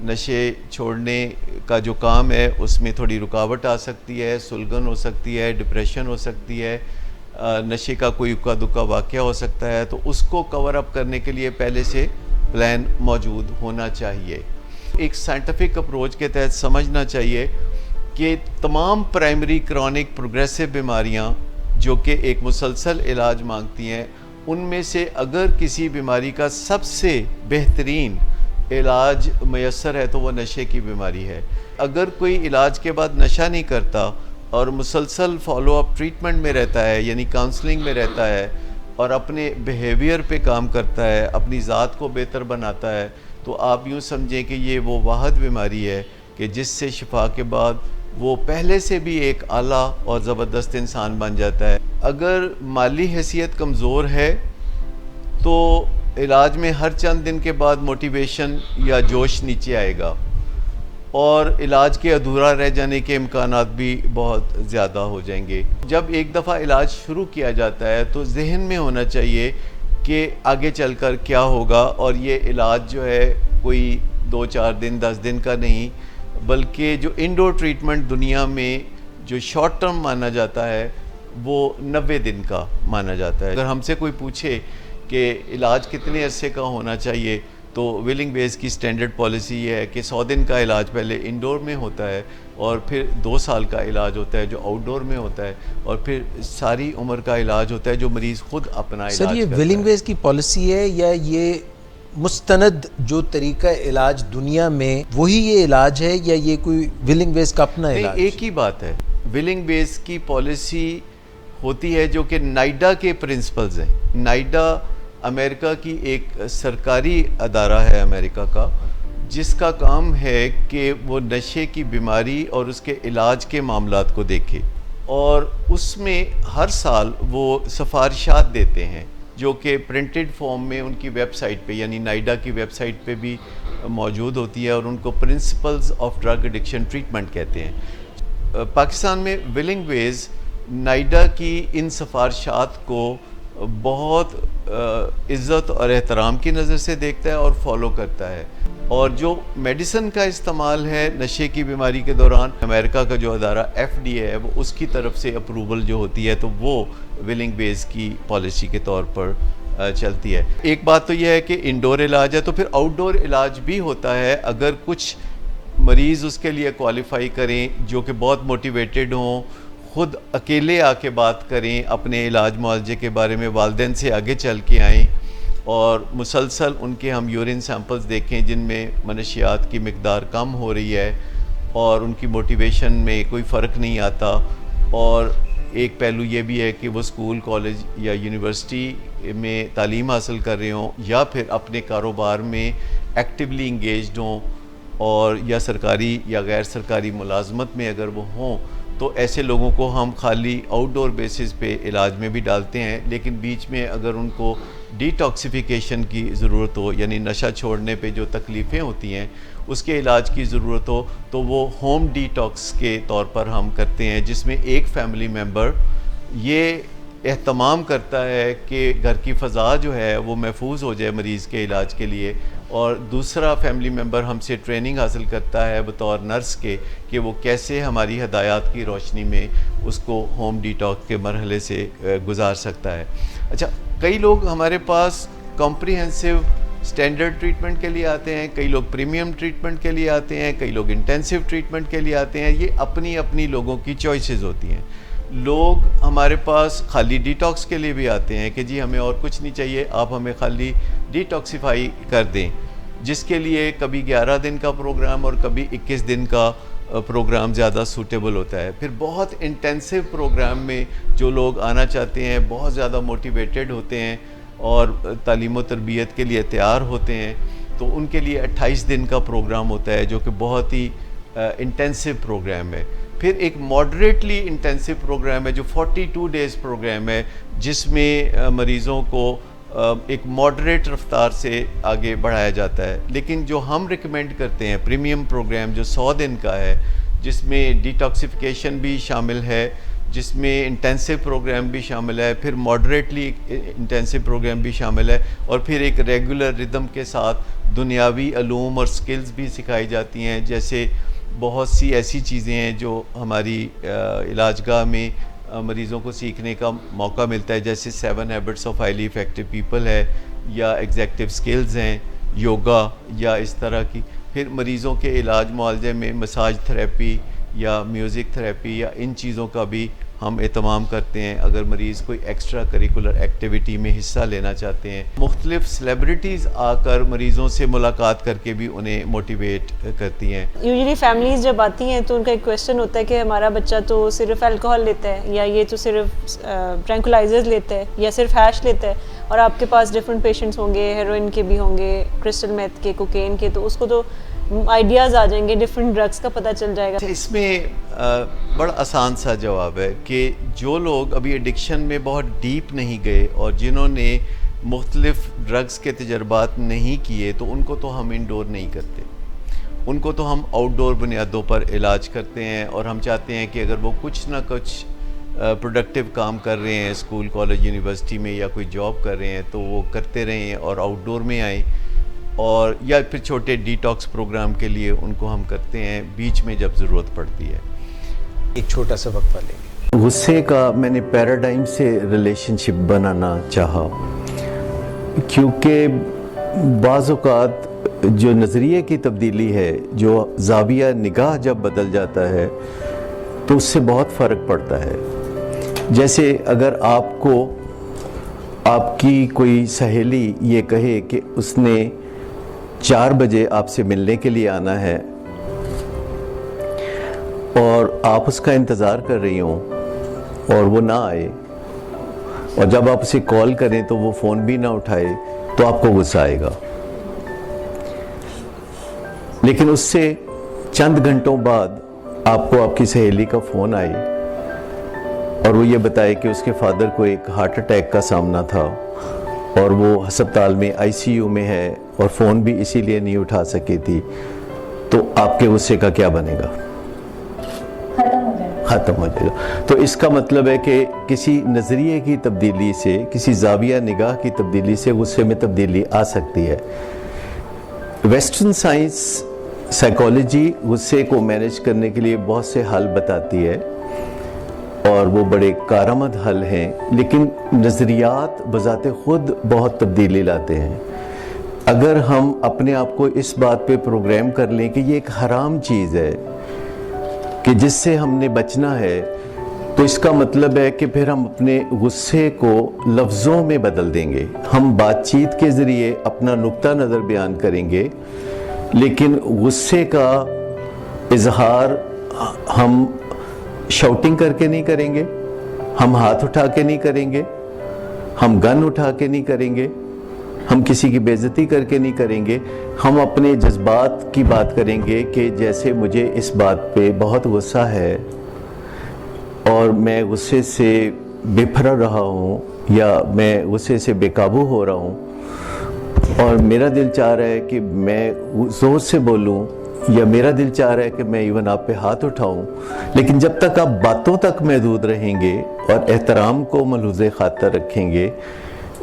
نشے چھوڑنے کا جو کام ہے اس میں تھوڑی رکاوٹ آ سکتی ہے، سلگن ہو سکتی ہے، ڈپریشن ہو سکتی ہے، نشے کا کوئی اکا دکا واقعہ ہو سکتا ہے، تو اس کو کور اپ کرنے کے لیے پہلے سے پلان موجود ہونا چاہیے. ایک سائنٹیفک اپروچ کے تحت سمجھنا چاہیے کہ تمام پرائمری کرونک پروگریسو بیماریاں جو کہ ایک مسلسل علاج مانگتی ہیں، ان میں سے اگر کسی بیماری کا سب سے بہترین علاج میسر ہے تو وہ نشے کی بیماری ہے. اگر کوئی علاج کے بعد نشہ نہیں کرتا اور مسلسل فالو اپ ٹریٹمنٹ میں رہتا ہے یعنی کاؤنسلنگ میں رہتا ہے اور اپنے بیہیویئر پہ کام کرتا ہے، اپنی ذات کو بہتر بناتا ہے، تو آپ یوں سمجھیں کہ یہ وہ واحد بیماری ہے کہ جس سے شفا کے بعد وہ پہلے سے بھی ایک اعلیٰ اور زبردست انسان بن جاتا ہے. اگر مالی حیثیت کمزور ہے تو علاج میں ہر چند دن کے بعد موٹیویشن یا جوش نیچے آئے گا اور علاج کے ادھورا رہ جانے کے امکانات بھی بہت زیادہ ہو جائیں گے. جب ایک دفعہ علاج شروع کیا جاتا ہے تو ذہن میں ہونا چاہیے کہ آگے چل کر کیا ہوگا، اور یہ علاج جو ہے کوئی 2-4 دن 10 دن کا نہیں، بلکہ جو انڈور ٹریٹمنٹ دنیا میں جو شارٹ ٹرم مانا جاتا ہے وہ 90 دن کا مانا جاتا ہے. اگر ہم سے کوئی پوچھے کہ علاج کتنے عرصے کا ہونا چاہیے تو ویلنگ ویز کی سٹینڈرڈ پالیسی یہ ہے کہ 100 دن کا علاج پہلے انڈور میں ہوتا ہے اور پھر 2 سال کا علاج ہوتا ہے جو آؤٹ ڈور میں ہوتا ہے، اور پھر ساری عمر کا علاج ہوتا ہے جو مریض خود اپنا علاج کرتا ہے. سر یہ ویلنگ ویز کی پالیسی ہے یا یہ مستند جو طریقہ علاج دنیا میں وہی یہ علاج ہے یا یہ کوئی ویلنگ ویز کا اپنا علاج؟ ایک ہی بات ہے. ویلنگ ویز کی پالیسی ہوتی ہے جو کہ نائڈا کے پرنسپلز ہیں. نائڈا امریکہ کی ایک سرکاری ادارہ ہے امریکہ کا، جس کا کام ہے کہ وہ نشے کی بیماری اور اس کے علاج کے معاملات کو دیکھے، اور اس میں ہر سال وہ سفارشات دیتے ہیں جو کہ پرنٹڈ فارم میں ان کی ویب سائٹ پہ یعنی نائڈا کی ویب سائٹ پہ بھی موجود ہوتی ہے، اور ان کو principles of drug addiction treatment کہتے ہیں. پاکستان میں ویلنگ ویز نائڈا کی ان سفارشات کو بہت عزت اور احترام کی نظر سے دیکھتا ہے اور فالو کرتا ہے، اور جو میڈیسن کا استعمال ہے نشے کی بیماری کے دوران امریکہ کا جو ادارہ FDA ہے وہ اس کی طرف سے اپروول جو ہوتی ہے تو وہ ویلنگ ویز کی پالیسی کے طور پر چلتی ہے. ایک بات تو یہ ہے کہ انڈور علاج ہے، تو پھر آؤٹ ڈور علاج بھی ہوتا ہے. اگر کچھ مریض اس کے لیے کوالیفائی کریں جو کہ بہت موٹیویٹڈ ہوں، خود اکیلے آ کے بات کریں اپنے علاج معالجے کے بارے میں، والدین سے آگے چل کے آئیں اور مسلسل ان کے ہم یورین سیمپلز دیکھیں جن میں منشیات کی مقدار کم ہو رہی ہے اور ان کی موٹیویشن میں کوئی فرق نہیں آتا، اور ایک پہلو یہ بھی ہے کہ وہ اسکول کالج یا یونیورسٹی میں تعلیم حاصل کر رہے ہوں یا پھر اپنے کاروبار میں ایکٹیولی انگیجڈ ہوں اور یا سرکاری یا غیر سرکاری ملازمت میں اگر وہ ہوں، تو ایسے لوگوں کو ہم خالی آؤٹ ڈور بیسس پہ علاج میں بھی ڈالتے ہیں. لیکن بیچ میں اگر ان کو ڈی ٹاکسیفیکیشن کی ضرورت ہو، یعنی نشہ چھوڑنے پہ جو تکلیفیں ہوتی ہیں اس کے علاج کی ضرورت ہو، تو وہ ہوم ڈی ٹاکس کے طور پر ہم کرتے ہیں، جس میں ایک فیملی ممبر یہ اہتمام کرتا ہے کہ گھر کی فضا جو ہے وہ محفوظ ہو جائے مریض کے علاج کے لیے، اور دوسرا فیملی ممبر ہم سے ٹریننگ حاصل کرتا ہے بطور نرس کے کہ وہ کیسے ہماری ہدایات کی روشنی میں اس کو ہوم ڈی ٹاک کے مرحلے سے گزار سکتا ہے. اچھا، کئی لوگ ہمارے پاس کمپریہنسو اسٹینڈرڈ ٹریٹمنٹ کے لیے آتے ہیں، کئی لوگ پریمیم ٹریٹمنٹ کے لیے آتے ہیں، کئی لوگ انٹینسو ٹریٹمنٹ کے لیے آتے ہیں. یہ اپنی اپنی لوگوں کی چوائسیز ہوتی ہیں. لوگ ہمارے پاس خالی ڈی ٹاکس کے لیے بھی آتے ہیں کہ جی ہمیں اور کچھ نہیں چاہیے، آپ ہمیں خالی ڈی ٹاکسیفائی کر دیں، جس کے لیے کبھی 11 دن کا پروگرام اور کبھی 21 دن کا پروگرام زیادہ سوٹیبل ہوتا ہے. پھر بہت انٹینسو پروگرام میں جو لوگ آنا چاہتے ہیں، بہت زیادہ موٹیویٹڈ ہوتے ہیں اور تعلیم و تربیت کے لیے تیار ہوتے ہیں، تو ان کے لیے 28 دن کا پروگرام ہوتا ہے جو کہ بہت ہی انٹینسو پروگرام ہے. پھر ایک ماڈریٹلی انٹینسو پروگرام ہے جو 42 ڈیز پروگرام ہے، جس میں مریضوں کو ایک ماڈریٹ رفتار سے آگے بڑھایا جاتا ہے. لیکن جو ہم ریکمینڈ کرتے ہیں پریمیم پروگرام جو 100 دن کا ہے، جس میں ڈی ٹاکسیفیکیشن بھی شامل ہے، جس میں انٹینسو پروگرام بھی شامل ہے، پھر ماڈریٹلی انٹینسو پروگرام بھی شامل ہے، اور پھر ایک ریگولر ردم کے ساتھ دنیاوی علوم اور سکلز بھی سکھائی جاتی ہیں. جیسے بہت سی ایسی چیزیں ہیں جو ہماری علاج گاہ میں مریضوں کو سیکھنے کا موقع ملتا ہے، جیسے 7 habits of highly effective people ہے، یا ایگزیکٹو سکلز ہیں، یوگا یا اس طرح کی. پھر مریضوں کے علاج معالجے میں مساج تھراپی یا میوزک تھراپی یا ان چیزوں کا بھی ہم اہتمام کرتے ہیں اگر مریض کوئی ایکسٹرا کریکولر ایکٹیویٹی میں حصہ لینا چاہتے ہیں. مختلف سیلیبریٹیز آ کر مریضوں سے ملاقات کر کے بھی انہیں موٹیویٹ کرتی ہیں. یوزلی فیملیز جب آتی ہیں تو ان کا ایک کویشچن ہوتا ہے کہ ہمارا بچہ تو صرف الکوہول لیتا ہے، یا یہ تو صرف ٹرینکولائزرز لیتا ہے، یا صرف ہیش لیتا ہے، اور آپ کے پاس ڈفرینٹ پیشنٹس ہوں گے، ہیروئن کے بھی ہوں گے، کرسٹل میتھ کے، کوکین کے، تو اس کو تو آئیڈیاز آ جائیں گے، ڈفرینٹ ڈرگس کا پتہ چل جائے گا. اس میں بڑا آسان سا جواب ہے کہ جو لوگ ابھی ایڈکشن میں بہت ڈیپ نہیں گئے اور جنہوں نے مختلف ڈرگس کے تجربات نہیں کیے، تو ان کو تو ہم انڈور نہیں کرتے، ان کو تو ہم آؤٹ ڈور بنیادوں پر علاج کرتے ہیں. اور ہم چاہتے ہیں کہ اگر وہ کچھ نہ کچھ پروڈکٹیو کام کر رہے ہیں اسکول کالج یونیورسٹی میں یا کوئی جاب کر رہے ہیں تو وہ کرتے رہیں اور آؤٹ ڈور میں آئیں، اور یا پھر چھوٹے ڈی ٹاکس پروگرام کے لیے ان کو ہم کرتے ہیں بیچ میں جب ضرورت پڑتی ہے. ایک چھوٹا سا وقفہ لیں گے. غصے کا میں نے پیراڈائم سے ریلیشن شپ بنانا چاہا، کیونکہ بعض اوقات جو نظریے کی تبدیلی ہے، جو زاویہ نگاہ جب بدل جاتا ہے تو اس سے بہت فرق پڑتا ہے. جیسے اگر آپ کو آپ کی کوئی سہیلی یہ کہے کہ اس نے 4 بجے آپ سے ملنے کے لیے آنا ہے اور آپ اس کا انتظار کر رہی ہوں اور وہ نہ آئے، اور جب آپ اسے کال کریں تو وہ فون بھی نہ اٹھائے، تو آپ کو غصہ آئے گا. لیکن اس سے چند گھنٹوں بعد آپ کو آپ کی سہیلی کا فون آئے اور وہ یہ بتائے کہ اس کے فادر کو ایک ہارٹ اٹیک کا سامنا تھا اور وہ ہسپتال میں ICU میں ہے اور فون بھی اسی لیے نہیں اٹھا سکی تھی، تو آپ کے غصے کا کیا بنے گا؟ ختم ہو جائے گا. تو اس کا مطلب ہے کہ کسی نظریے کی تبدیلی سے، کسی زاویہ نگاہ کی تبدیلی سے غصے میں تبدیلی آ سکتی ہے. ویسٹرن سائنس سائیکالوجی غصے کو مینیج کرنے کے لیے بہت سے حل بتاتی ہے اور وہ بڑے کارآمد حل ہیں، لیکن نظریات بذات خود بہت تبدیلی لاتے ہیں. اگر ہم اپنے آپ کو اس بات پہ پروگرام کر لیں کہ یہ ایک حرام چیز ہے کہ جس سے ہم نے بچنا ہے، تو اس کا مطلب ہے کہ پھر ہم اپنے غصے کو لفظوں میں بدل دیں گے. ہم بات چیت کے ذریعے اپنا نقطہ نظر بیان کریں گے، لیکن غصے کا اظہار ہم شاؤٹنگ کر کے نہیں کریں گے، ہم ہاتھ اٹھا کے نہیں کریں گے, ہم گن اٹھا کے نہیں کریں گے, ہم کسی کی بے عزتی کر کے نہیں کریں گے. ہم اپنے جذبات کی بات کریں گے کہ جیسے مجھے اس بات پہ بہت غصہ ہے اور میں غصے سے بے-پھر رہا ہوں یا میں غصے سے بے قابو ہو رہا ہوں اور میرا دل چاہ رہا ہے کہ میں زور سے بولوں یا میرا دل چاہ رہا ہے کہ میں ایون آپ پہ ہاتھ اٹھاؤں, لیکن جب تک آپ باتوں تک محدود رہیں گے اور احترام کو ملحوظ خاطر رکھیں گے,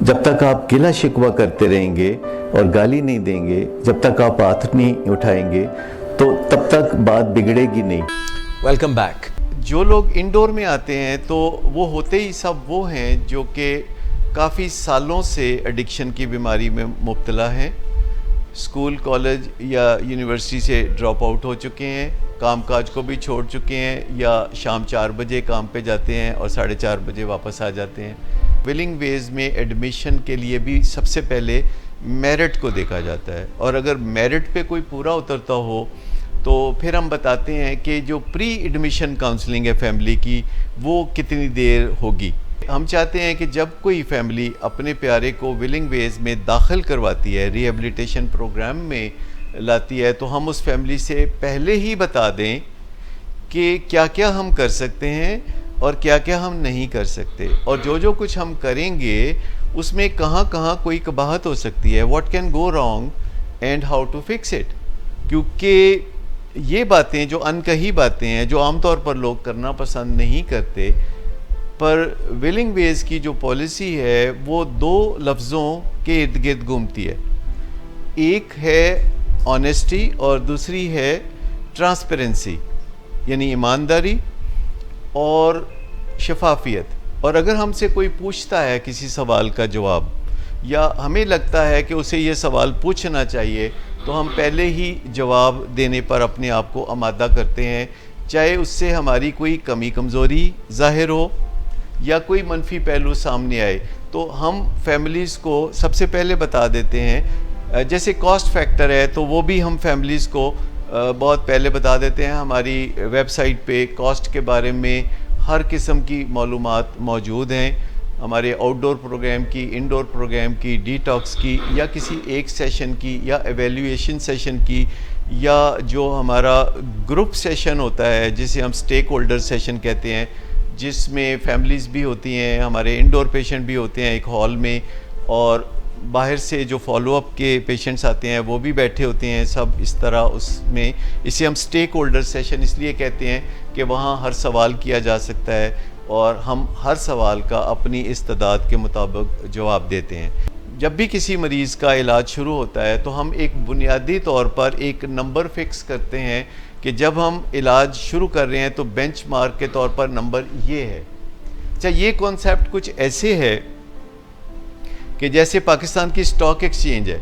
جب تک آپ گلہ شکوہ کرتے رہیں گے اور گالی نہیں دیں گے, جب تک آپ ہاتھ نہیں اٹھائیں گے, تو تب تک بات بگڑے گی نہیں. Welcome back. جو لوگ انڈور میں آتے ہیں تو وہ ہوتے ہی سب وہ ہیں جو کہ کافی سالوں سے ایڈکشن کی بیماری میں مبتلا ہیں, اسکول کالج یا یونیورسٹی سے ڈراپ آؤٹ ہو چکے ہیں, کام کاج کو بھی چھوڑ چکے ہیں یا شام 4 بجے کام پہ جاتے ہیں اور 4:30 بجے واپس آ جاتے ہیں. ولنگ ویز میں ایڈمیشن کے لیے بھی سب سے پہلے میرٹ کو دیکھا جاتا ہے, اور اگر میرٹ پہ کوئی پورا اترتا ہو تو پھر ہم بتاتے ہیں کہ جو پری ایڈمیشن کاؤنسلنگ ہے فیملی کی وہ کتنی دیر ہوگی. ہم چاہتے ہیں کہ جب کوئی فیملی اپنے پیارے کو ولنگ ویز میں داخل کرواتی ہے, ری ایبلیٹیشن پروگرام میں لاتی ہے, تو ہم اس فیملی سے پہلے ہی بتا دیں کہ کیا کیا ہم کر سکتے ہیں اور کیا کیا ہم نہیں کر سکتے, اور جو کچھ ہم کریں گے اس میں کہاں کہاں کوئی قباحت ہو سکتی ہے, what can go wrong and how to fix it. کیونکہ یہ باتیں جو انکہی باتیں ہیں جو عام طور پر لوگ کرنا پسند نہیں کرتے, پر ولنگ ویز کی جو پالیسی ہے وہ 2 لفظوں کے ارد گرد گھومتی ہے. ایک ہے آنیسٹی اور دوسری ہے ٹرانسپیرنسی, یعنی ایمانداری اور شفافیت. اور اگر ہم سے کوئی پوچھتا ہے کسی سوال کا جواب, یا ہمیں لگتا ہے کہ اسے یہ سوال پوچھنا چاہیے, تو ہم پہلے ہی جواب دینے پر اپنے آپ کو آمادہ کرتے ہیں, چاہے اس سے ہماری کوئی کمی کمزوری ظاہر ہو یا کوئی منفی پہلو سامنے آئے. تو ہم فیملیز کو سب سے پہلے بتا دیتے ہیں. جیسے کاسٹ فیکٹر ہے تو وہ بھی ہم فیملیز کو بہت پہلے بتا دیتے ہیں. ہماری ویب سائٹ پہ کاسٹ کے بارے میں ہر قسم کی معلومات موجود ہیں, ہمارے آؤٹ ڈور پروگرام کی, انڈور پروگرام کی, ڈی ٹاکس کی, یا کسی ایک سیشن کی, یا ایویلیویشن سیشن کی, یا جو ہمارا گروپ سیشن ہوتا ہے جسے ہم سٹیک ہولڈر سیشن کہتے ہیں, جس میں فیملیز بھی ہوتی ہیں, ہمارے انڈور پیشنٹ بھی ہوتے ہیں ایک ہال میں, اور باہر سے جو فالو اپ کے پیشنٹس آتے ہیں وہ بھی بیٹھے ہوتے ہیں سب اس طرح. اس میں اسے ہم سٹیک ہولڈر سیشن اس لیے کہتے ہیں کہ وہاں ہر سوال کیا جا سکتا ہے اور ہم ہر سوال کا اپنی استعداد کے مطابق جواب دیتے ہیں. جب بھی کسی مریض کا علاج شروع ہوتا ہے تو ہم ایک بنیادی طور پر ایک نمبر فکس کرتے ہیں کہ جب ہم علاج شروع کر رہے ہیں تو بینچ مارک کے طور پر نمبر یہ ہے. اچھا, یہ کانسیپٹ کچھ ایسے ہے کہ جیسے پاکستان کی سٹاک ایکسچینج ہے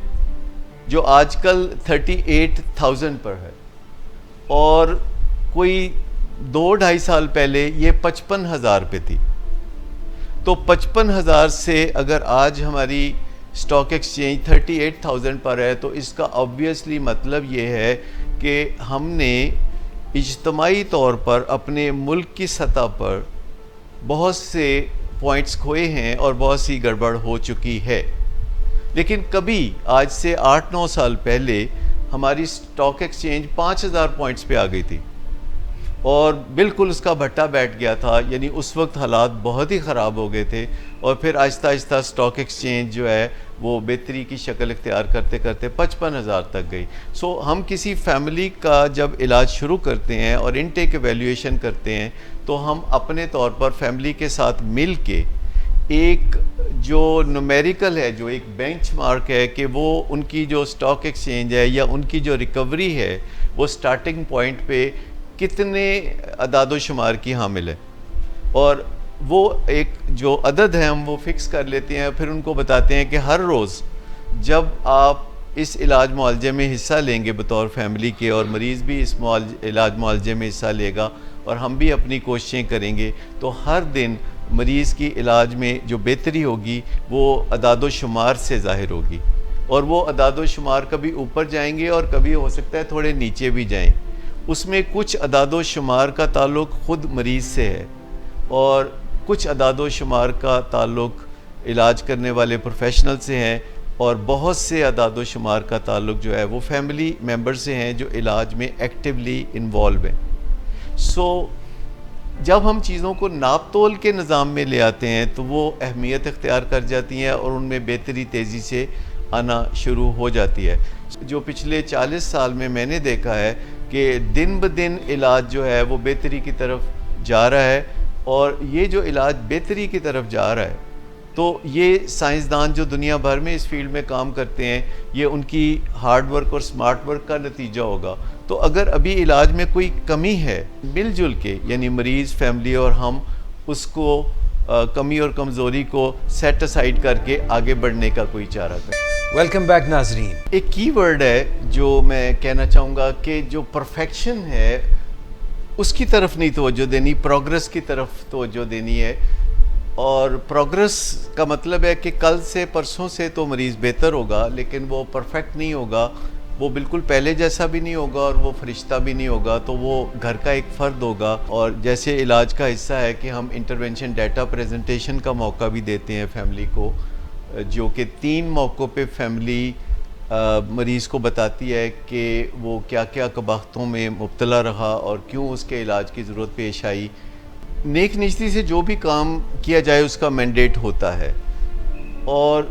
جو آج کل 38,000 پر ہے, اور کوئی 2-2.5 سال پہلے یہ 55,000 پہ تھی. تو 55,000 سے اگر آج ہماری سٹاک ایکسچینج 38,000 پر ہے تو اس کا آبویسلی مطلب یہ ہے کہ ہم نے اجتماعی طور پر اپنے ملک کی سطح پر بہت سے پوائنٹس کھوئے ہیں اور بہت سی گڑبڑ ہو چکی ہے. لیکن کبھی آج سے 8-9 سال پہلے ہماری سٹاک ایکسچینج 5,000 پوائنٹس پہ آ گئی تھی اور بالکل اس کا بھٹا بیٹھ گیا تھا. یعنی اس وقت حالات بہت ہی خراب ہو گئے تھے, اور پھر آہستہ آہستہ سٹاک ایکسچینج جو ہے وہ بہتری کی شکل اختیار کرتے کرتے 55,000 تک گئی. سو ہم کسی فیملی کا جب علاج شروع کرتے ہیں اور انٹیک ایویلیویشن کرتے ہیں تو ہم اپنے طور پر فیملی کے ساتھ مل کے ایک جو نومیریکل ہے, جو ایک بینچ مارک ہے کہ وہ ان کی جو سٹاک ایکسچینج ہے یا ان کی جو ریکوری ہے وہ سٹارٹنگ پوائنٹ پہ کتنے اعداد و شمار کی حامل ہے, اور وہ ایک جو عدد ہے ہم وہ فکس کر لیتے ہیں. پھر ان کو بتاتے ہیں کہ ہر روز جب آپ اس علاج معالجے میں حصہ لیں گے بطور فیملی کے, اور مریض بھی اس علاج معالجے میں حصہ لے گا اور ہم بھی اپنی کوششیں کریں گے, تو ہر دن مریض کی علاج میں جو بہتری ہوگی وہ اعداد و شمار سے ظاہر ہوگی, اور وہ اعداد و شمار کبھی اوپر جائیں گے اور کبھی ہو سکتا ہے تھوڑے نیچے بھی جائیں. اس میں کچھ اعداد و شمار کا تعلق خود مریض سے ہے اور کچھ اعداد و شمار کا تعلق علاج کرنے والے پروفیشنل سے ہیں اور بہت سے اعداد و شمار کا تعلق جو ہے وہ فیملی ممبر سے ہیں جو علاج میں ایکٹیولی انوالو ہیں. جب ہم چیزوں کو ناپ تول کے نظام میں لے آتے ہیں تو وہ اہمیت اختیار کر جاتی ہیں اور ان میں بہتری تیزی سے آنا شروع ہو جاتی ہے. جو پچھلے 40 سال میں نے دیکھا ہے کہ دن بدن علاج جو ہے وہ بہتری کی طرف جا رہا ہے, اور یہ جو علاج بہتری کی طرف جا رہا ہے تو یہ سائنسدان جو دنیا بھر میں اس فیلڈ میں کام کرتے ہیں یہ ان کی ہارڈ ورک اور سمارٹ ورک کا نتیجہ ہوگا. تو اگر ابھی علاج میں کوئی کمی ہے, مل جل کے یعنی مریض, فیملی اور ہم اس کو کمی اور کمزوری کو سیٹ اسائڈ کر کے آگے بڑھنے کا کوئی چارہ کریں. ویلکم بیک ناظرین. ایک کی ورڈ ہے جو میں کہنا چاہوں گا کہ جو پرفیکشن ہے اس کی طرف نہیں توجہ دینی, پروگرس کی طرف توجہ دینی ہے. اور پروگرس کا مطلب ہے کہ کل سے پرسوں سے تو مریض بہتر ہوگا, لیکن وہ پرفیکٹ نہیں ہوگا, وہ بالکل پہلے جیسا بھی نہیں ہوگا اور وہ فرشتہ بھی نہیں ہوگا, تو وہ گھر کا ایک فرد ہوگا. اور جیسے علاج کا حصہ ہے کہ ہم انٹرونشن ڈیٹا پریزنٹیشن کا موقع بھی دیتے ہیں فیملی کو, جو کہ 3 موقعوں پہ فیملی مریض کو بتاتی ہے کہ وہ کیا کیا قباحتوں میں مبتلا رہا اور کیوں اس کے علاج کی ضرورت پیش آئی. نیک نیستی سے جو بھی کام کیا جائے اس کا مینڈیٹ ہوتا ہے, اور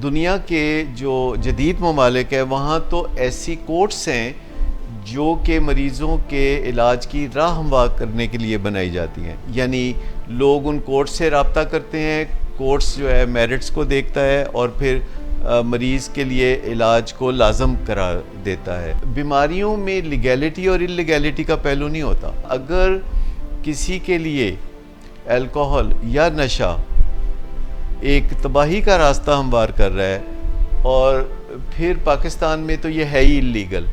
دنیا کے جو جدید ممالک ہیں وہاں تو ایسی کورٹس ہیں جو کہ مریضوں کے علاج کی راہ ہموار کرنے کے لیے بنائی جاتی ہیں. یعنی لوگ ان کورٹس سے رابطہ کرتے ہیں, کورٹس جو ہے میرٹس کو دیکھتا ہے اور پھر مریض کے لیے علاج کو لازم قرار دیتا ہے. بیماریوں میں لیگیلٹی اور انلیگیلٹی کا پہلو نہیں ہوتا. اگر کسی کے لیے الکوہل یا نشہ ایک تباہی کا راستہ ہموار کر رہا ہے اور پھر پاکستان میں تو یہ ہے ہی اللیگل,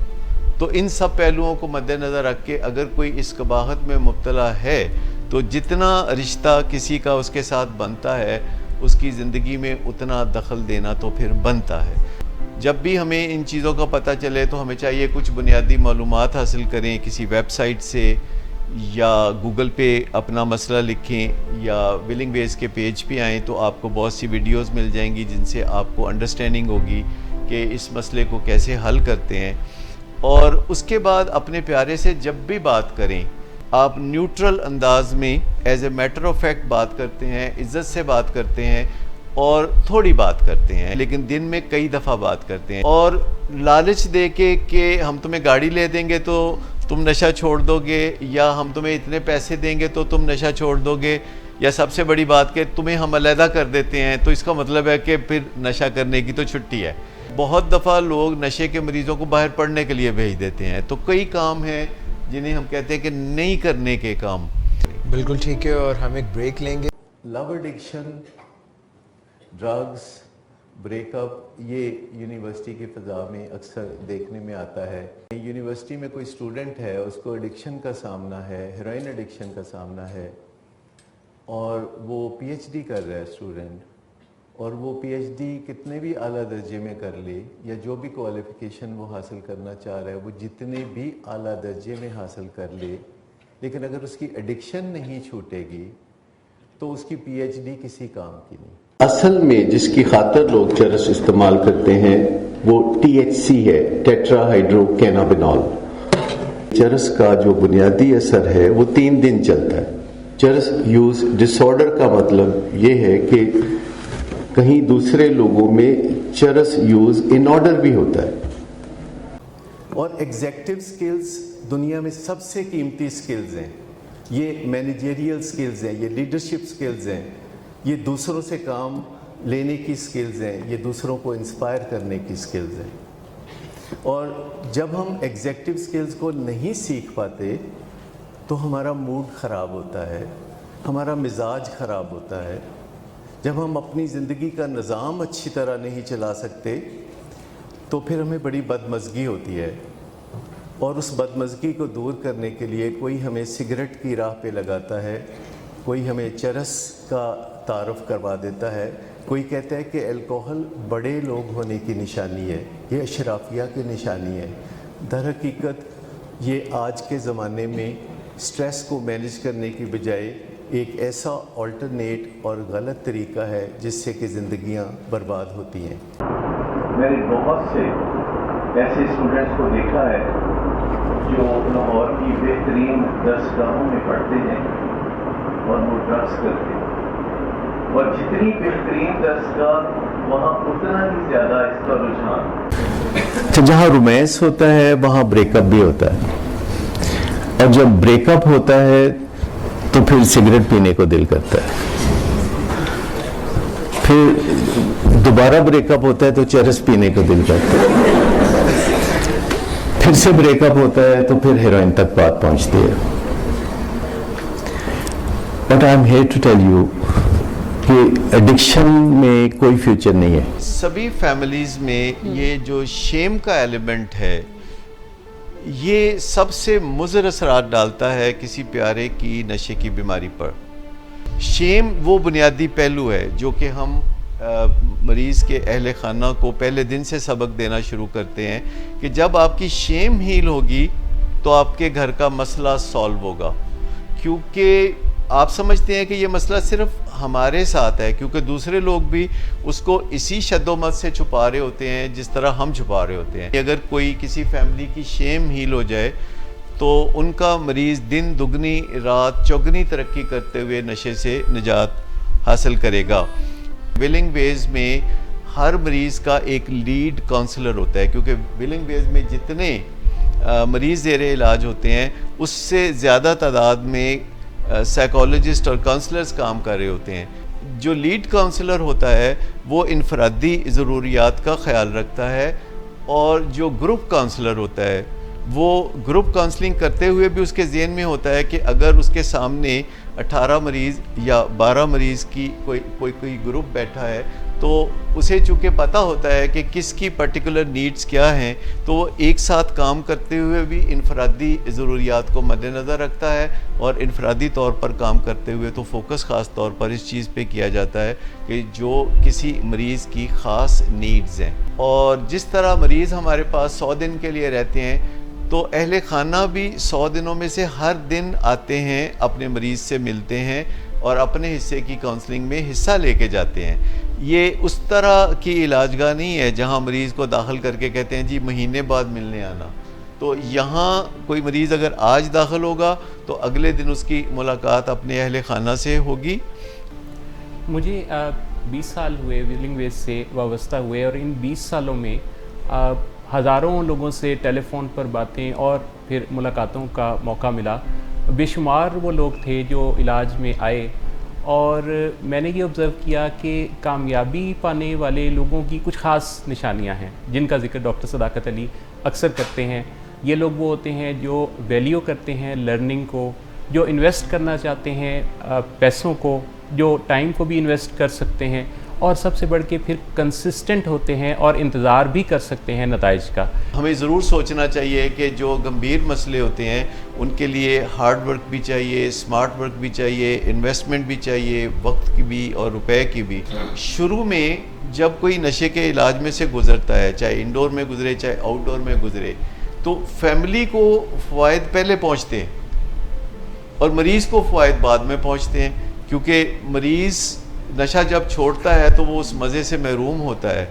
تو ان سب پہلوؤں کو مد نظر رکھ کے اگر کوئی اس قباحت میں مبتلا ہے تو جتنا رشتہ کسی کا اس کے ساتھ بنتا ہے اس کی زندگی میں اتنا دخل دینا تو پھر بنتا ہے. جب بھی ہمیں ان چیزوں کا پتہ چلے تو ہمیں چاہیے کچھ بنیادی معلومات حاصل کریں کسی ویب سائٹ سے, یا گوگل پہ اپنا مسئلہ لکھیں, یا ولنگ ویز کے پیج پہ آئیں تو آپ کو بہت سی ویڈیوز مل جائیں گی جن سے آپ کو انڈرسٹینڈنگ ہوگی کہ اس مسئلے کو کیسے حل کرتے ہیں. اور اس کے بعد اپنے پیارے سے جب بھی بات کریں آپ نیوٹرل انداز میں as a matter of fact بات کرتے ہیں, عزت سے بات کرتے ہیں اور تھوڑی بات کرتے ہیں, لیکن دن میں کئی دفعہ بات کرتے ہیں. اور لالچ دے کے کہ ہم تمہیں گاڑی لے دیں گے تو تم نشہ چھوڑ دو گے, یا ہم تمہیں اتنے پیسے دیں گے تو تم نشہ چھوڑ دو گے, یا سب سے بڑی بات کہ تمہیں ہم علیحدہ کر دیتے ہیں, تو اس کا مطلب ہے کہ پھر نشہ کرنے کی تو چھٹی ہے. بہت دفعہ لوگ نشے کے مریضوں کو باہر پڑھنے کے لیے بھیج دیتے ہیں, تو کئی کام ہیں جنہیں ہم کہتے ہیں کہ نہیں کرنے کے کام. بالکل ٹھیک ہے, اور ہم ایک بریک لیں گے. لو ایڈکشن, ڈرگس, بریک اپ, یہ یونیورسٹی کی فضا میں اکثر دیکھنے میں آتا ہے. یونیورسٹی میں کوئی اسٹوڈنٹ ہے, اس کو ایڈکشن کا سامنا ہے, ہیروئن ایڈکشن کا سامنا ہے, اور وہ پی ایچ ڈی کر رہا ہے اسٹوڈنٹ, اور وہ پی ایچ ڈی کتنے بھی اعلیٰ درجے میں کر لے یا جو بھی کوالیفیکیشن وہ حاصل کرنا چاہ رہا ہے وہ جتنے بھی اعلیٰ درجے میں حاصل کر لے, لیکن اگر اس کی ایڈکشن نہیں چھوٹے گی تو اس کی پی ایچ ڈی کسی کام کی نہیں. اصل میں جس کی خاطر لوگ چرس استعمال کرتے ہیں وہ ٹی ایچ سی ہے, ٹیٹرا ہائیڈرو کینابینول. چرس کا جو بنیادی اثر ہے وہ 3 دن چلتا ہے. چرس یوز ڈس آرڈر کا مطلب یہ ہے کہ کہیں دوسرے لوگوں میں چرس یوز ان آرڈر بھی ہوتا ہے. اور ایگزیکٹو سکلز دنیا میں سب سے قیمتی سکلز ہیں. یہ مینیجریل سکلز ہیں, یہ لیڈرشپ سکلز ہیں, یہ دوسروں سے کام لینے کی سکلز ہیں, یہ دوسروں کو انسپائر کرنے کی سکلز ہیں. اور جب ہم ایگزیکٹو سکلز کو نہیں سیکھ پاتے تو ہمارا موڈ خراب ہوتا ہے, ہمارا مزاج خراب ہوتا ہے. جب ہم اپنی زندگی کا نظام اچھی طرح نہیں چلا سکتے تو پھر ہمیں بڑی بدمزگی ہوتی ہے, اور اس بدمزگی کو دور کرنے کے لیے کوئی ہمیں سگریٹ کی راہ پہ لگاتا ہے, کوئی ہمیں چرس کا تعارف کروا دیتا ہے, کوئی کہتا ہے کہ الکوہل بڑے لوگ ہونے کی نشانی ہے, یہ اشرافیہ کی نشانی ہے. در حقیقت یہ آج کے زمانے میں سٹریس کو مینیج کرنے کی بجائے ایک ایسا آلٹرنیٹ اور غلط طریقہ ہے جس سے کہ زندگیاں برباد ہوتی ہیں. میں نے بہت سے ایسے اسٹوڈنٹس کو دیکھا ہے جو لاہور کی بہترین درسگاہوں میں پڑھتے ہیں اور وہ ڈرگس کرتے ہیں, اور جتنی بہترین درسگاہ وہاں اتنا ہی زیادہ اس کا رجحان. تو جہاں رومانس ہوتا ہے وہاں بریک اپ بھی ہوتا ہے, اور جب بریک اپ ہوتا ہے تو پھر سگریٹ پینے کو دل کرتا ہے, پھر دوبارہ بریک اپ ہوتا ہے تو چرس پینے کو دل کرتا ہے, پھر سے بریک اپ ہوتا ہے تو پھر ہیروئن تک بات پہنچتی ہے. But I am here to tell you کہ ایڈکشن میں کوئی فیوچر نہیں ہے. سبھی فیملیز میں یہ جو شیم کا ایلیمنٹ ہے یہ سب سے مضر اثرات ڈالتا ہے کسی پیارے کی نشے کی بیماری پر. شیم وہ بنیادی پہلو ہے جو کہ ہم مریض کے اہل خانہ کو پہلے دن سے سبق دینا شروع کرتے ہیں کہ جب آپ کی شیم ہیل ہوگی تو آپ کے گھر کا مسئلہ سالو ہوگا, کیونکہ آپ سمجھتے ہیں کہ یہ مسئلہ صرف ہمارے ساتھ ہے, کیونکہ دوسرے لوگ بھی اس کو اسی شد و مت سے چھپا رہے ہوتے ہیں جس طرح ہم چھپا رہے ہوتے ہیں. اگر کوئی کسی فیملی کی شیم ہیل ہو جائے تو ان کا مریض دن دگنی رات چوگنی ترقی کرتے ہوئے نشے سے نجات حاصل کرے گا. ویلنگ ویز میں ہر مریض کا ایک لیڈ کونسلر ہوتا ہے, کیونکہ ویلنگ ویز میں جتنے مریض زیر علاج ہوتے ہیں اس سے زیادہ تعداد میں سائیکالوجسٹ اور کاؤنسلرز کام کر رہے ہوتے ہیں. جو لیڈ کاؤنسلر ہوتا ہے وہ انفرادی ضروریات کا خیال رکھتا ہے, اور جو گروپ کاؤنسلر ہوتا ہے وہ گروپ کاؤنسلنگ کرتے ہوئے بھی اس کے ذہن میں ہوتا ہے کہ اگر اس کے سامنے 18 مریض یا 12 مریض کی کوئی گروپ بیٹھا ہے تو اسے چونکہ پتہ ہوتا ہے کہ کس کی پرٹیکولر نیڈز کیا ہیں, تو وہ ایک ساتھ کام کرتے ہوئے بھی انفرادی ضروریات کو مد نظر رکھتا ہے, اور انفرادی طور پر کام کرتے ہوئے تو فوکس خاص طور پر اس چیز پہ کیا جاتا ہے کہ جو کسی مریض کی خاص نیڈز ہیں. اور جس طرح مریض ہمارے پاس 100 دن کے لیے رہتے ہیں تو اہل خانہ بھی 100 دنوں میں سے ہر دن آتے ہیں, اپنے مریض سے ملتے ہیں اور اپنے حصے کی کاؤنسلنگ میں حصہ لے کے جاتے ہیں. یہ اس طرح کی علاج گاہ نہیں ہے جہاں مریض کو داخل کر کے کہتے ہیں جی مہینے بعد ملنے آنا. تو یہاں کوئی مریض اگر آج داخل ہوگا تو اگلے دن اس کی ملاقات اپنے اہل خانہ سے ہوگی. مجھے 20 سال ہوئے ویلنگ ویز سے وابستہ ہوئے, اور ان 20 سالوں میں ہزاروں لوگوں سے ٹیلی فون پر باتیں اور پھر ملاقاتوں کا موقع ملا. بے شمار وہ لوگ تھے جو علاج میں آئے, اور میں نے یہ آبزرو کیا کہ کامیابی پانے والے لوگوں کی کچھ خاص نشانیاں ہیں جن کا ذکر ڈاکٹر صداقت علی اکثر کرتے ہیں. یہ لوگ وہ ہوتے ہیں جو ویلیو کرتے ہیں لرننگ کو, جو انویسٹ کرنا چاہتے ہیں پیسوں کو, جو ٹائم کو بھی انویسٹ کر سکتے ہیں, اور سب سے بڑھ کے پھر کنسسٹنٹ ہوتے ہیں اور انتظار بھی کر سکتے ہیں نتائج کا. ہمیں ضرور سوچنا چاہیے کہ جو گمبھیر مسئلے ہوتے ہیں ان کے لیے ہارڈ ورک بھی چاہیے, اسمارٹ ورک بھی چاہیے, انویسٹمنٹ بھی چاہیے, وقت کی بھی اور روپے کی بھی. شروع میں جب کوئی نشے کے علاج میں سے گزرتا ہے, چاہے انڈور میں گزرے چاہے آؤٹ ڈور میں گزرے, تو فیملی کو فوائد پہلے پہنچتے ہیں اور مریض کو فوائد بعد میں پہنچتے ہیں, کیونکہ مریض نشہ جب چھوڑتا ہے تو وہ اس مزے سے محروم ہوتا ہے,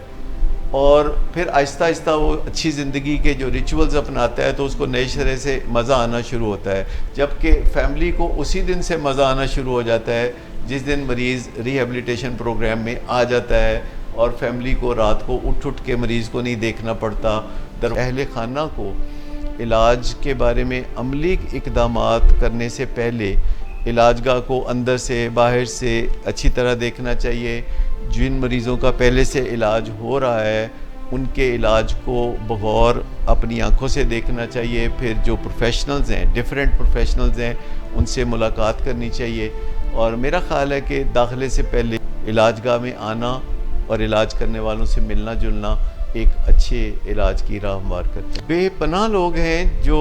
اور پھر آہستہ آہستہ وہ اچھی زندگی کے جو ریچولز اپناتا ہے تو اس کو نئے سرے سے مزہ آنا شروع ہوتا ہے, جبکہ فیملی کو اسی دن سے مزہ آنا شروع ہو جاتا ہے جس دن مریض ریہیبلیٹیشن پروگرام میں آ جاتا ہے, اور فیملی کو رات کو اٹھ کے مریض کو نہیں دیکھنا پڑتا. اہل خانہ کو علاج کے بارے میں عملی اقدامات کرنے سے پہلے علاج گاہ کو اندر سے باہر سے اچھی طرح دیکھنا چاہیے. جن مریضوں کا پہلے سے علاج ہو رہا ہے ان کے علاج کو بغور اپنی آنکھوں سے دیکھنا چاہیے. پھر جو پروفیشنلز ہیں, ڈیفرنٹ پروفیشنلز ہیں, ان سے ملاقات کرنی چاہیے. اور میرا خیال ہے کہ داخلے سے پہلے علاج گاہ میں آنا اور علاج کرنے والوں سے ملنا جلنا ایک اچھے علاج کی راہ ہموار کرتے ہیں. بے پناہ لوگ ہیں جو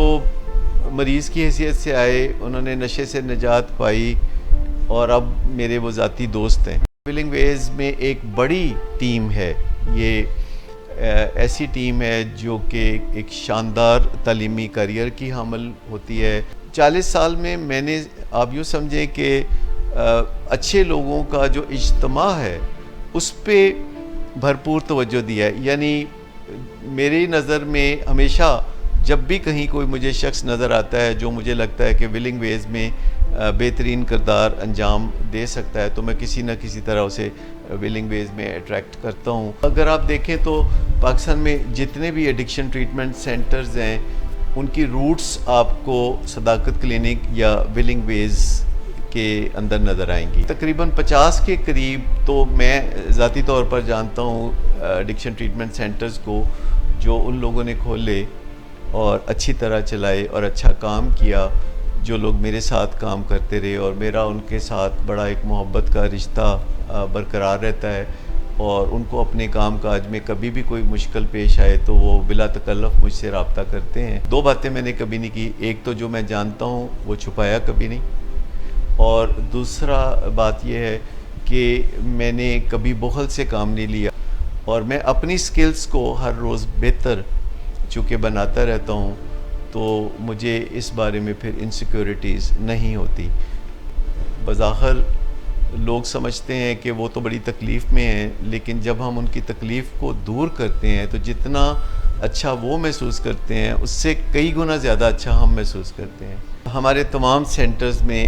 مریض کی حیثیت سے آئے, انہوں نے نشے سے نجات پائی اور اب میرے وہ ذاتی دوست ہیں. ویلنگ ویز میں ایک بڑی ٹیم ہے, یہ ایسی ٹیم ہے جو کہ ایک شاندار تعلیمی کیریئر کی حامل ہوتی ہے. 40 سال میں میں نے, آپ یوں سمجھیں کہ اچھے لوگوں کا جو اجتماع ہے اس پہ بھرپور توجہ دیا ہے. یعنی میری نظر میں ہمیشہ جب بھی کہیں کوئی مجھے شخص نظر آتا ہے جو مجھے لگتا ہے کہ ولنگ ویز میں بہترین کردار انجام دے سکتا ہے تو میں کسی نہ کسی طرح اسے ولنگ ویز میں اٹریکٹ کرتا ہوں. اگر آپ دیکھیں تو پاکستان میں جتنے بھی ایڈکشن ٹریٹمنٹ سینٹرز ہیں ان کی روٹس آپ کو صداقت کلینک یا ولنگ ویز کے اندر نظر آئیں گی. تقریباً 50 کے قریب تو میں ذاتی طور پر جانتا ہوں ایڈکشن ٹریٹمنٹ سینٹرز کو جو ان لوگوں نے کھولے اور اچھی طرح چلائے اور اچھا کام کیا, جو لوگ میرے ساتھ کام کرتے رہے اور میرا ان کے ساتھ بڑا ایک محبت کا رشتہ برقرار رہتا ہے, اور ان کو اپنے کام کاج میں کبھی بھی کوئی مشکل پیش آئے تو وہ بلا تکلف مجھ سے رابطہ کرتے ہیں. 2 باتیں میں نے کبھی نہیں کی, ایک تو جو میں جانتا ہوں وہ چھپایا کبھی نہیں, اور دوسرا بات یہ ہے کہ میں نے کبھی بخل سے کام نہیں لیا, اور میں اپنی سکلز کو ہر روز بہتر چونکہ بناتا رہتا ہوں تو مجھے اس بارے میں پھر انسیکیورٹیز نہیں ہوتی. بظاہر لوگ سمجھتے ہیں کہ وہ تو بڑی تکلیف میں ہیں, لیکن جب ہم ان کی تکلیف کو دور کرتے ہیں تو جتنا اچھا وہ محسوس کرتے ہیں اس سے کئی گنا زیادہ اچھا ہم محسوس کرتے ہیں. ہمارے تمام سینٹرز میں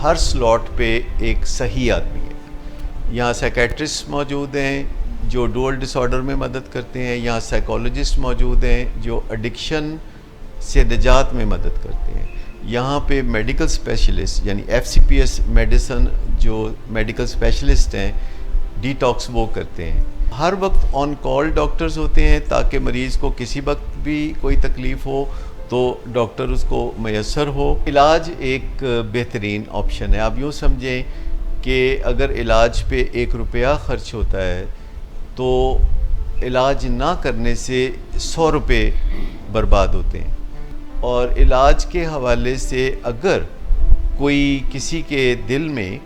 ہر سلاٹ پہ ایک صحیح آدمی ہے. یہاں سائیکیٹرسٹ موجود ہیں جو ڈوئل ڈس آرڈر میں مدد کرتے ہیں, یہاں سائیکالوجسٹ موجود ہیں جو ایڈکشن سے نجات میں مدد کرتے ہیں, یہاں پہ میڈیکل اسپیشلسٹ یعنی FCPS میڈیسن جو میڈیکل اسپیشلسٹ ہیں ڈیٹاکس وہ کرتے ہیں. ہر وقت آن کال ڈاکٹرز ہوتے ہیں تاکہ مریض کو کسی وقت بھی کوئی تکلیف ہو تو ڈاکٹر اس کو میسر ہو. علاج ایک بہترین آپشن ہے. آپ یوں سمجھیں کہ اگر علاج پہ 1 روپیہ خرچ ہوتا ہے تو علاج نہ کرنے سے 100 روپے برباد ہوتے ہیں, اور علاج کے حوالے سے اگر کوئی کسی کے دل میں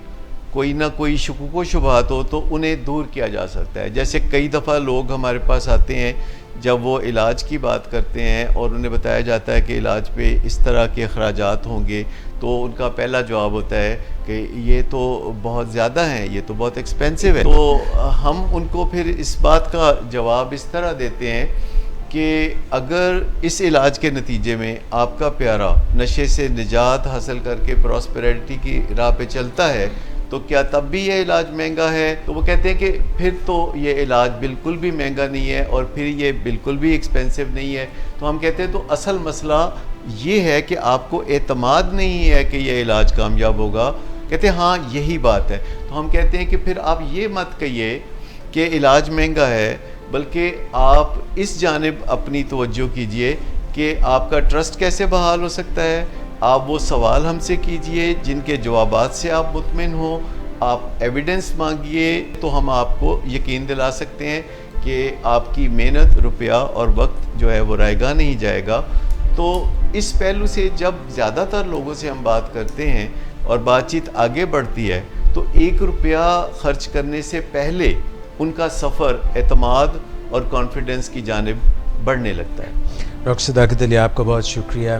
کوئی نہ کوئی شکوک و شبہات ہو تو انہیں دور کیا جا سکتا ہے. جیسے کئی دفعہ لوگ ہمارے پاس آتے ہیں جب وہ علاج کی بات کرتے ہیں اور انہیں بتایا جاتا ہے کہ علاج پہ اس طرح کے اخراجات ہوں گے تو ان کا پہلا جواب ہوتا ہے کہ یہ تو بہت زیادہ ہیں, یہ تو بہت ایکسپینسو ہے. تو ہم ان کو پھر اس بات کا جواب اس طرح دیتے ہیں کہ اگر اس علاج کے نتیجے میں آپ کا پیارا نشے سے نجات حاصل کر کے پراسپیرٹی کی راہ پہ چلتا ہے تو کیا تب بھی یہ علاج مہنگا ہے؟ تو وہ کہتے ہیں کہ پھر تو یہ علاج بالکل بھی مہنگا نہیں ہے اور پھر یہ بالکل بھی ایکسپینسو نہیں ہے. تو ہم کہتے ہیں تو اصل مسئلہ یہ ہے کہ آپ کو اعتماد نہیں ہے کہ یہ علاج کامیاب ہوگا. کہتے ہیں ہاں یہی بات ہے. تو ہم کہتے ہیں کہ پھر آپ یہ مت کہیے کہ علاج مہنگا ہے, بلکہ آپ اس جانب اپنی توجہ کیجئے کہ آپ کا ٹرسٹ کیسے بحال ہو سکتا ہے. آپ وہ سوال ہم سے کیجئے جن کے جوابات سے آپ مطمئن ہوں, آپ ایویڈنس مانگیے تو ہم آپ کو یقین دلا سکتے ہیں کہ آپ کی محنت, روپیہ اور وقت جو ہے وہ رائے گاہ نہیں جائے گا. تو اس پہلو سے جب زیادہ تر لوگوں سے ہم بات کرتے ہیں اور بات چیت آگے بڑھتی ہے تو 1 روپیہ خرچ کرنے سے پہلے ان کا سفر اعتماد اور کانفیڈنس کی جانب بڑھنے لگتا ہے. ڈاکٹر صداقت علی, آپ کا بہت شکریہ.